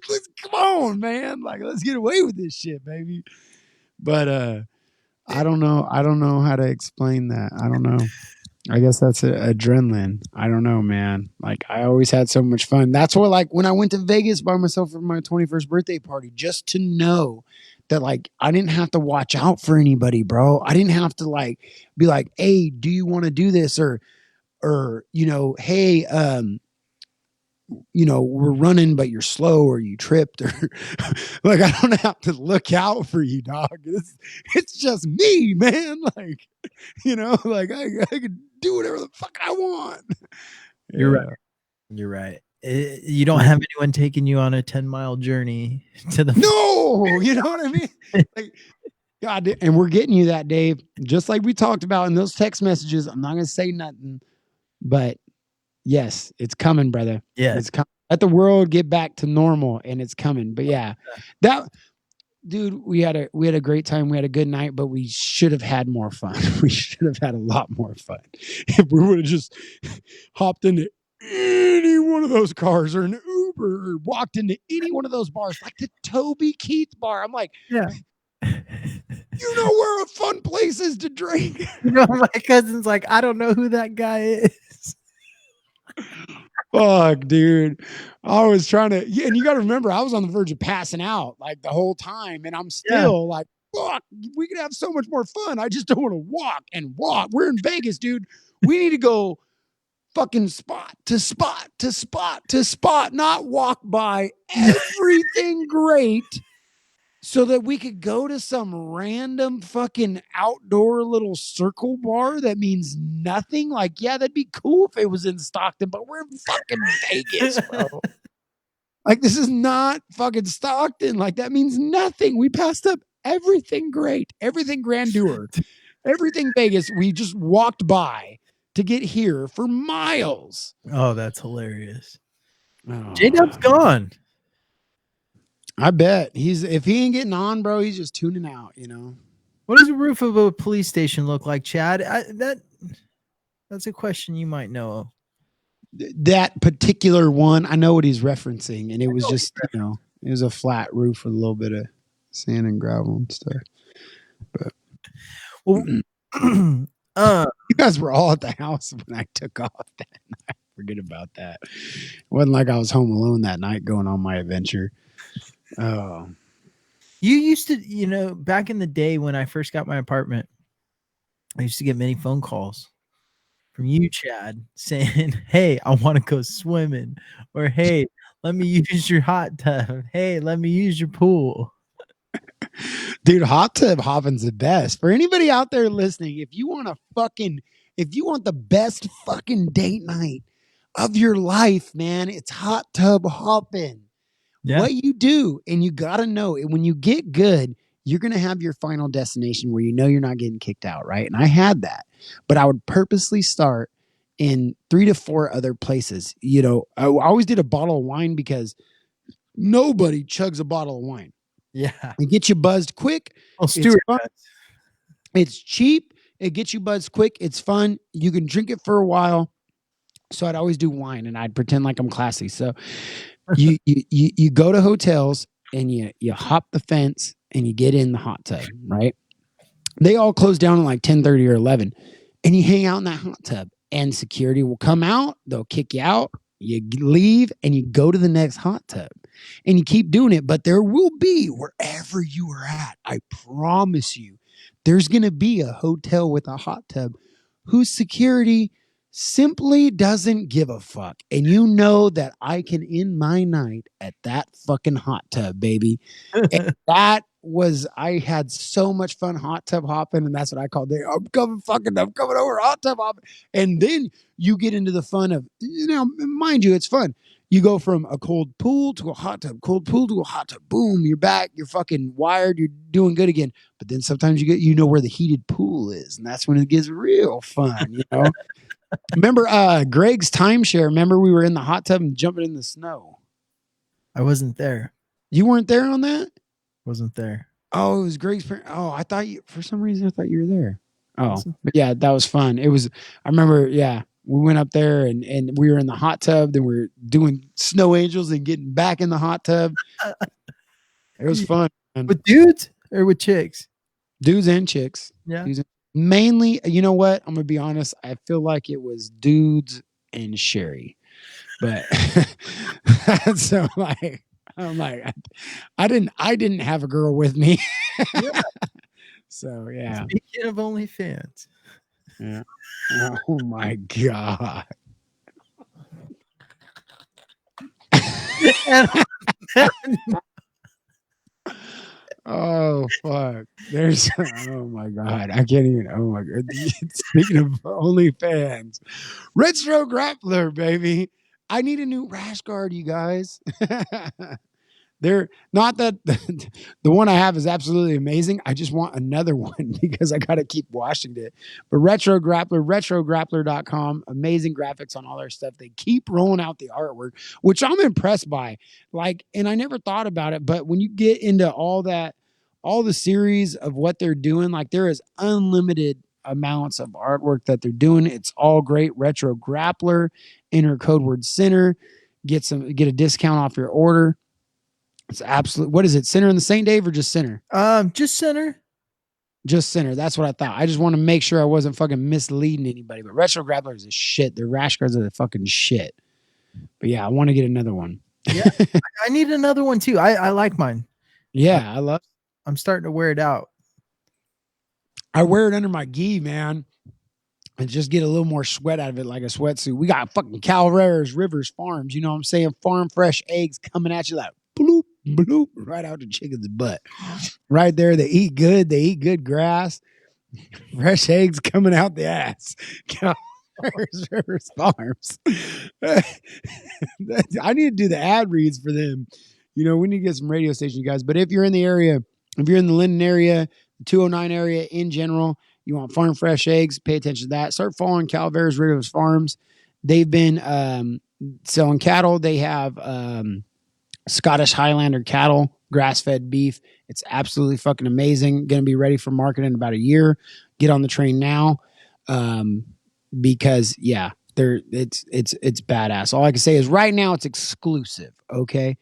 let's come on, man. Like let's get away with this shit, baby. But I don't know how to explain that. I don't know. I guess that's adrenaline. I don't know, man. Like I always had so much fun. That's what like when I went to Vegas by myself for my 21st birthday party, just to know that like I didn't have to watch out for anybody, bro. I didn't have to like be like, hey, do you want to do this? Or you know, hey, you know, we're running, but you're slow or you tripped or like, I don't have to look out for you, dog. It's just me, man. Like, you know, like I can do whatever the fuck I want. You're right. You're right. You don't have anyone taking you on a 10-mile journey to the no, you know what I mean? Like, God, and we're getting you that, Dave. Just like we talked about in those text messages. I'm not gonna say nothing, but yes, it's coming, brother. Yeah, it's coming. Let the world get back to normal, and it's coming. But yeah, that dude, we had a great time. We had a good night, but we should have had more fun. We should have had a lot more fun if we would have just hopped into any one of those cars or an Uber or walked into any one of those bars, like the Toby Keith bar. I'm like, yeah. You know where a fun place is to drink. You know, my cousin's like, I don't know who that guy is. Fuck, dude. I was trying to, and you got to remember, I was on the verge of passing out like the whole time, and I'm still like, fuck, we could have so much more fun. I just don't want to walk and walk. We're in Vegas, dude. We need to go fucking spot to spot to spot to spot, not walk by everything great so that we could go to some random fucking outdoor little circle bar that means nothing. Like, yeah, that'd be cool if it was in Stockton, but we're in fucking Vegas, bro. Like, this is not fucking Stockton. Like, that means nothing. We passed up everything great, everything grandeur, everything Vegas. We just walked by to get here for miles. Oh, that's hilarious. Oh. J-Dub's gone. I bet if he ain't getting on, bro, he's just tuning out, you know. What does the roof of a police station look like, Chad? That's a question you might know. That particular one, I know what he's referencing, and it was just, you know, it was a flat roof with a little bit of sand and gravel and stuff. But well, you guys were all at the house when I took off that night. Forget about that. It wasn't like I was home alone that night going on my adventure. Oh, you used to, you know, back in the day when I first got my apartment, I used to get many phone calls from you, Chad, saying, "Hey, I want to go swimming," or "Hey, let me use your hot tub." "Hey, let me use your pool." Dude, hot tub hopping's the best. For anybody out there listening, if you want the best fucking date night of your life, man, it's hot tub hopping. Yeah. What you do, and you got to know it, when you get good, you're going to have your final destination where you know you're not getting kicked out, right? And I had that, but I would purposely start in 3 to 4 other places. You know, I always did a bottle of wine because nobody chugs a bottle of wine. Yeah. It gets you buzzed quick. Oh, Stuart. It's cheap. It gets you buzzed quick. It's fun. You can drink it for a while. So I'd always do wine and I'd pretend like I'm classy. So you go to hotels and you hop the fence and you get in the hot tub, right? They all close down at like 10:30 or 11, and you hang out in that hot tub, and security will come out. They'll kick you out. You leave and you go to the next hot tub, and you keep doing it. But there will be, wherever you are at, I promise you, there's going to be a hotel with a hot tub whose security simply doesn't give a fuck. And you know that I can end my night at that fucking hot tub, baby. And I had so much fun hot tub hopping, and that's what I called it. I'm coming over hot tub hopping. And then you get into the fun of, you know, mind you, it's fun. You go from a cold pool to a hot tub, cold pool to a hot tub. Boom, you're back. You're fucking wired. You're doing good again. But then sometimes you know where the heated pool is, and that's when it gets real fun, you know. Remember Greg's timeshare? Remember we were in the hot tub and jumping in the snow? I wasn't there. You weren't there on that? Wasn't there. Oh, it was Greg's parent. Oh, I thought for some reason I thought you were there. Oh, but yeah, that was fun. It was, I remember, yeah, we went up there and we were in the hot tub. Then we were doing snow angels and getting back in the hot tub. It was fun. Man. With dudes or with chicks? Dudes and chicks. Yeah. Mainly, you know what? I'm gonna be honest. I feel like it was dudes and Sherry, but so like I'm like I didn't have a girl with me. Yeah. So yeah. Speaking of OnlyFans. Yeah. Oh my god. Oh fuck! There's oh my god! I can't even. Oh my god! Speaking of OnlyFans, Retro Grappler, baby. I need a new rash guard, you guys. They're not that the one I have is absolutely amazing. I just want another one because I got to keep washing it. But Retro Grappler, retrograppler.com, amazing graphics on all their stuff. They keep rolling out the artwork, which I'm impressed by. Like, and I never thought about it, but when you get into all that, all the series of what they're doing, like there is unlimited amounts of artwork that they're doing. It's all great. Retro Grappler, enter code word center, get a discount off your order. It's absolute. What is it? Center in the St. Dave or just center? Just center. Just center. That's what I thought. I just want to make sure I wasn't fucking misleading anybody. But Retro Grappler is a shit. Their rash guards are the fucking shit. But yeah, I want to get another one. Yeah, I need another one too. I like mine. Yeah, I love. I'm starting to wear it out. I wear it under my gi, man, and just get a little more sweat out of it, like a sweatsuit. We got fucking Calreras, Rivers, Farms. You know what I'm saying? Farm fresh eggs coming at you like bloop. bloop, right out the chicken's butt. Right there, they eat good. They eat good grass. Fresh eggs coming out the ass. Rivers Farms. I need to do the ad reads for them. You know, we need to get some radio station guys. But if you're in the area, if you're in the Linden area, the 209 area in general, you want farm fresh eggs, pay attention to that. Start following Calaveras Rivers Farms. They've been selling cattle. They have Scottish Highlander cattle, grass-fed beef. It's absolutely fucking amazing. Going to be ready for market in about a year. Get on the train now. Because yeah, it's badass. All I can say is right now it's exclusive. Okay.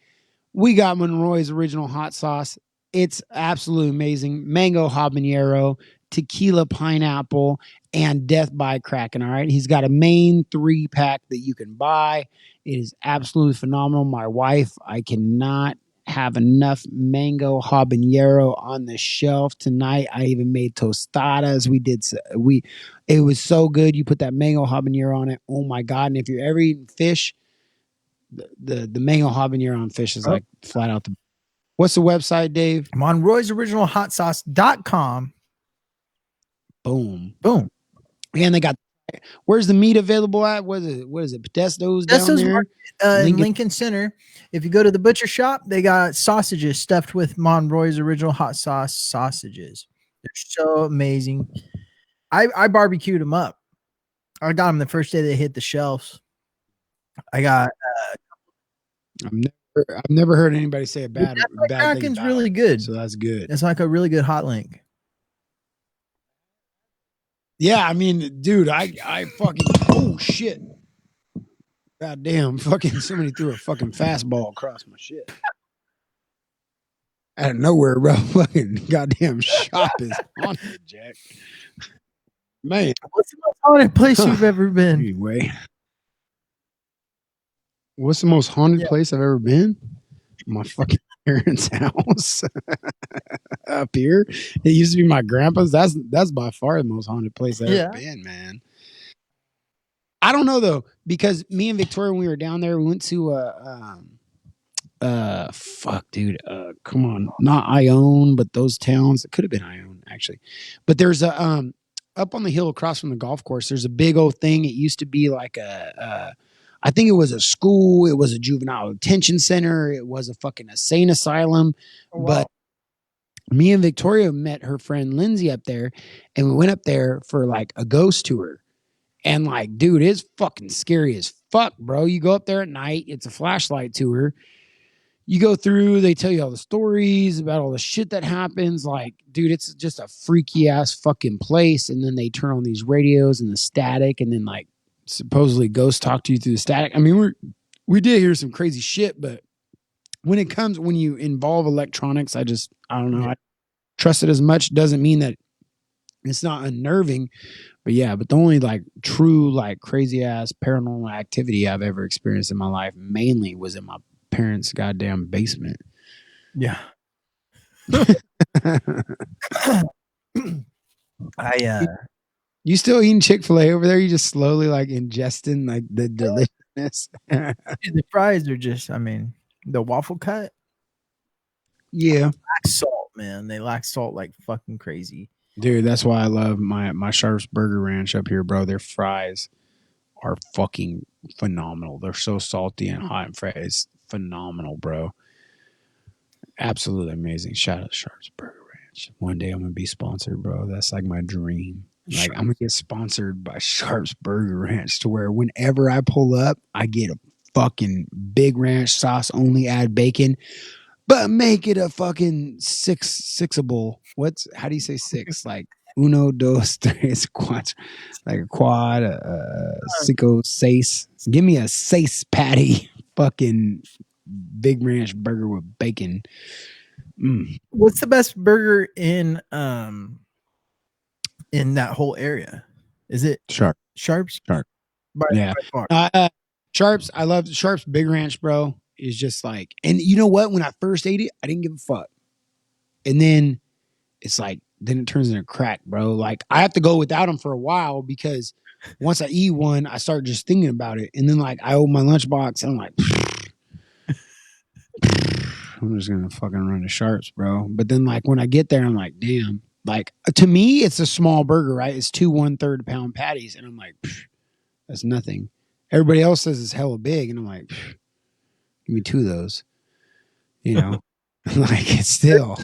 We got Monroy's original hot sauce. It's absolutely amazing. Mango habanero, tequila pineapple, and death by Kraken. All right. He's got a main 3-pack that you can buy. It is absolutely phenomenal. My wife, I cannot have enough mango habanero on the shelf tonight. I even made tostadas. It was so good. You put that mango habanero on it. Oh my God. And if you're ever eating fish, the mango habanero on fish is like flat out what's the website, Dave? Monroy'sOriginalHotSauce.com. Boom. Boom. And they got, where's the meat available at? What is it? Pedesto's down there? Lincoln Center. If you go to the butcher shop, they got sausages stuffed with Monroy's original hot sauce sausages. They're so amazing. I barbecued them up. I got them the first day they hit the shelves. I got. I've never heard anybody say a bad thing. Kraken's really good. So that's good. It's like a really good hot link. Yeah, I mean, dude, I fucking, oh shit. God damn, fucking somebody threw a fucking fastball across my shit. Out of nowhere, bro. Fucking goddamn shop is haunted, Jack. Man. What's the most haunted place you've ever been? Anyway. What's the most haunted place I've ever been? My fucking parents' house up here. It used to be my grandpa's. That's by far the most haunted place I've ever been, man. I don't know though, because me and Victoria, when we were down there, we went to fuck, dude. Come on, not Ione, but those towns. It could have been Ione actually, but there's a up on the hill across from the golf course. There's a big old thing. It used to be like I think it was a school. It was a juvenile detention center. It was a fucking insane asylum. Oh, wow. But me and Victoria met her friend Lindsay up there, and we went up there for like a ghost tour. And like, dude, it's fucking scary as fuck, bro. You go up there at night. It's a flashlight tour. You go through, they tell you all the stories about all the shit that happens. Like, dude, it's just a freaky ass fucking place. And then they turn on these radios and the static, and then like supposedly ghosts talk to you through the static. I mean, we did hear some crazy shit, but when you involve electronics, I don't know. I trust it as much. Doesn't mean that it's not unnerving, but yeah, but the only like true, like crazy ass paranormal activity I've ever experienced in my life mainly was in my parents' goddamn basement. Yeah. You still eating Chick-fil-A over there? You just slowly like ingesting like the deliciousness. The fries are just, I mean, the waffle cut. Yeah. Lack salt, man. They lack salt like fucking crazy. Dude, that's why I love my Sharps Burger Ranch up here, bro. Their fries are fucking phenomenal. They're so salty and hot and fresh. It's phenomenal, bro. Absolutely amazing. Shout out to Sharps Burger Ranch. One day I'm gonna be sponsored, bro. That's like my dream. Like I'm gonna get sponsored by Sharps Burger Ranch to where whenever I pull up, I get a fucking big ranch sauce, only add bacon, but make it a fucking sixable. How do you say six? Like uno, dos, tres, cuatro, like a quad, cinco, seis. Give me a seis patty, fucking big ranch burger with bacon. What's the best burger in that whole area? Is it Sharps? Sharps? Yeah. Sharps. I love Sharps Big Ranch, bro. Is just like, and you know what? When I first ate it, I didn't give a fuck. And then it's like, then it turns into crack, bro. Like I have to go without them for a while because once I eat one, I start just thinking about it. And then like I open my lunchbox and I'm like, I'm just gonna fucking run to Sharps, bro. But then like when I get there, I'm like, damn. Like to me, it's a small burger, right? It's 2 1/3 pound patties, and I'm like, that's nothing. Everybody else says it's hella big, and I'm like, give me 2 of those. You know, like it's still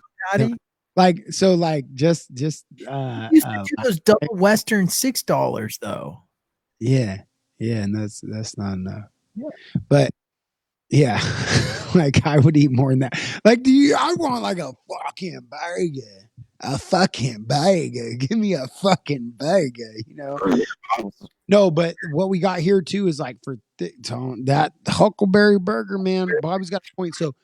like so. Like just you used to do those double Western $6 though. Yeah, and that's not enough. Yeah. But yeah, like I would eat more than that. Like, I want like a fucking burger. A fucking burger. Give me a fucking burger, you know? No, but what we got here too is like for that Huckleberry burger, man. Bobby's got a point. So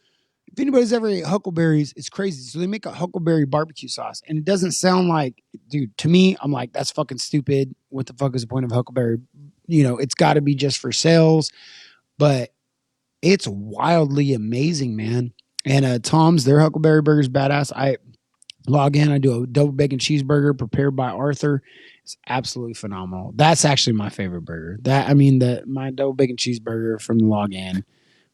if anybody's ever ate Huckleberries, it's crazy. So they make a Huckleberry barbecue sauce, and it doesn't sound like, dude, to me, I'm like, that's fucking stupid. What the fuck is the point of Huckleberry? You know, it's got to be just for sales, but it's wildly amazing, man. And Tom's, their Huckleberry burger is badass. I log in, I do a double bacon cheeseburger prepared by Arthur. It's absolutely phenomenal. That's actually my favorite burger. My double bacon cheeseburger from the log in,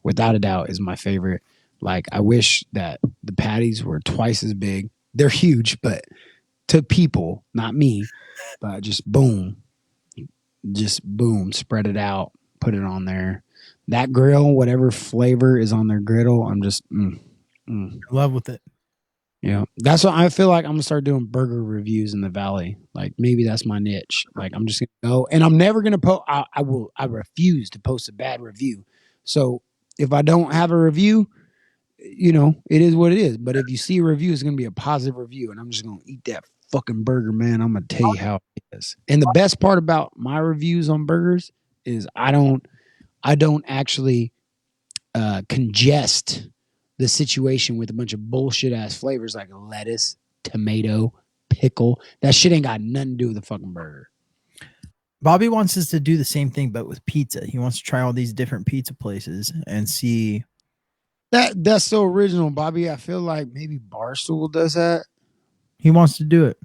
without a doubt, is my favorite. Like, I wish that the patties were twice as big. They're huge, but to people, not me, but just boom, spread it out, put it on there. That grill, whatever flavor is on their griddle, I'm just in love with it. Yeah, that's what I feel like. I'm gonna start doing burger reviews in the Valley. Like maybe that's my niche. Like I'm just gonna go, and I'm never gonna post. I refuse to post a bad review. So if I don't have a review, you know, it is what it is. But if you see a review, it's gonna be a positive review, and I'm just gonna eat that fucking burger, man. I'm gonna tell you how it is. And the best part about my reviews on burgers is I don't actually congest the situation with a bunch of bullshit ass flavors like lettuce, tomato, pickle. That shit ain't got nothing to do with the fucking burger. Bobby wants us to do the same thing, but with pizza. He wants to try all these different pizza places and see. That's so original, Bobby. I feel like maybe Barstool does that. He wants to do it.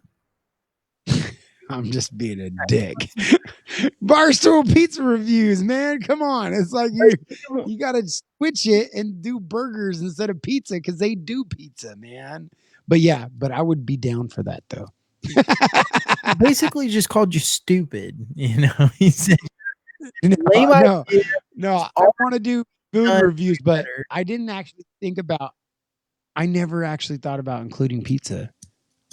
I'm just being a dick. Barstool pizza reviews, man. Come on. It's like you got to switch it and do burgers instead of pizza because they do pizza, man. But I would be down for that, though. Basically just called you stupid. You know, he said, no, I want to do food reviews, but I didn't actually think about, I never actually thought about including pizza.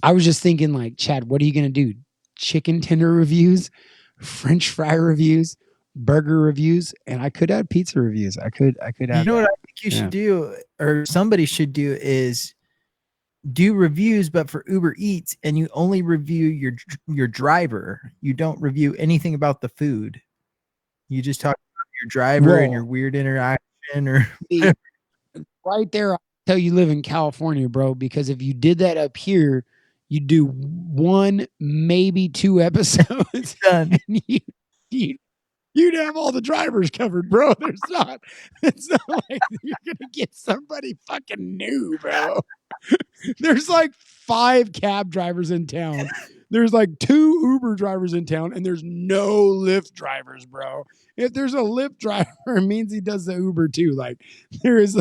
I was just thinking like, Chad, what are you going to do? Chicken tender reviews, French fry reviews, burger reviews, and I could add pizza reviews. I could add. You know what I think you should do, or somebody should do, is do reviews, but for Uber Eats, and you only review your driver. You don't review anything about the food. You just talk about your driver and your weird interaction, or right there. I'll tell you live in California, bro. Because if you did that up here, you do 1, maybe 2 episodes, done. And you'd have all the drivers covered, bro. It's not like you're gonna get somebody fucking new, bro. There's like 5 cab drivers in town. There's like 2 Uber drivers in town, and there's no Lyft drivers, bro. If there's a Lyft driver, it means he does the Uber too. Like there is,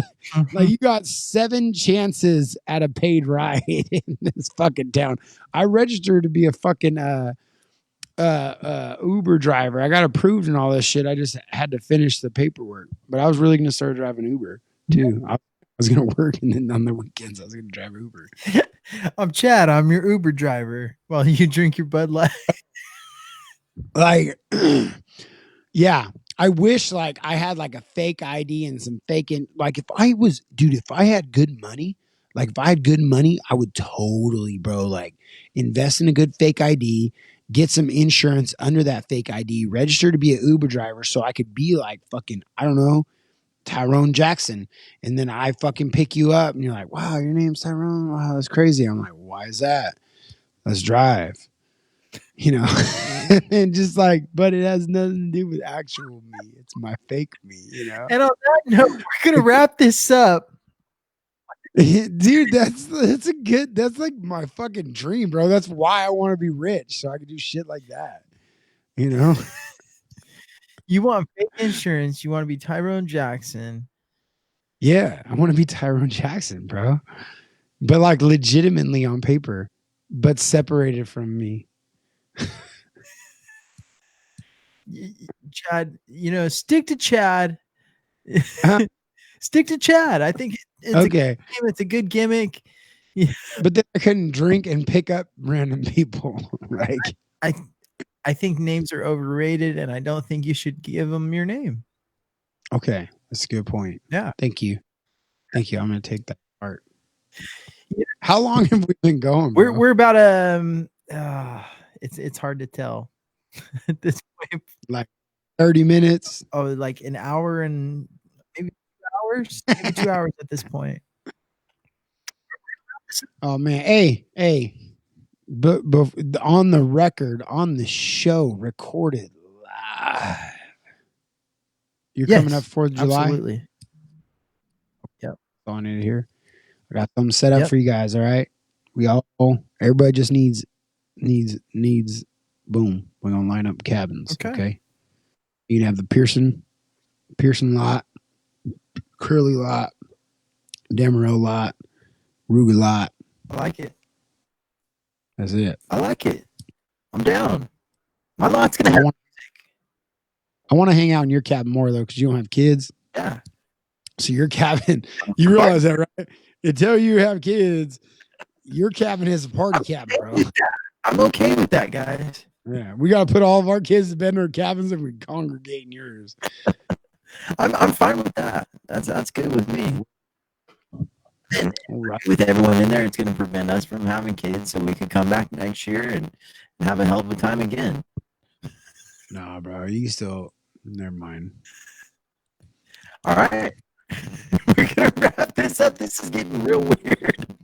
like you got 7 chances at a paid ride in this fucking town. I registered to be a fucking Uber driver. I got approved and all this shit. I just had to finish the paperwork. But I was really gonna start driving Uber too. I was gonna work, and then on the weekends I was gonna drive Uber. I'm Chad. I'm your Uber driver while you drink your Bud Light. Like, yeah. I wish like I had like a fake ID and some fake like if I had good money, I would totally, bro, like invest in a good fake ID, get some insurance under that fake ID, register to be an Uber driver so I could be like fucking, I don't know, Tyrone Jackson. And then I fucking pick you up and you're like, wow, your name's Tyrone. Wow, that's crazy. I'm like, why is that? Let's drive. You know, and just like, but it has nothing to do with actual me. It's my fake me, you know. And on that note, we're gonna wrap this up. Dude, that's like my fucking dream, bro. That's why I want to be rich, so I can do shit like that. You know? You want fake insurance, you want to be Tyrone Jackson, Yeah, I want to be Tyrone Jackson, bro. But like legitimately on paper, but separated from me. Chad, stick to Chad. Uh, Stick to Chad. I think it's okay. it's a good gimmick. But then I couldn't drink and pick up random people. Like I think names are overrated, and I don't think you should give them your name. Okay, that's a good point. Yeah. Thank you. I'm gonna take that part. Yeah. How long have we been going? We're about it's hard to tell at this point. Like 30 minutes. Oh, like an hour and maybe 2 hours, maybe 2 hours at this point. Oh man, hey, but on the record, on the show, recorded live. You're coming up 4th of July. Absolutely. Yep. On it here. I got something set up for you guys. All right. Everybody just needs. Boom. We're gonna line up cabins. Okay. You can have the Pearson lot, Curly lot, Demeraux lot, Ruga lot. I like it. That's it. I like it. I'm down. My lot's gonna have music. I want to hang out in your cabin more though, because you don't have kids. Yeah. So your cabin, you realize that, right? Until you have kids, your cabin is a party cabin, bro. I'm okay with that, guys. Yeah, we got to put all of our kids to bed in our cabins and we congregate in yours. I'm fine with that. That's good with me. And with everyone in there, it's going to prevent us from having kids, so we can come back next year and have a hell of a time again. Nah, bro, you still. Never mind. All right, we're gonna wrap this up. This is getting real weird.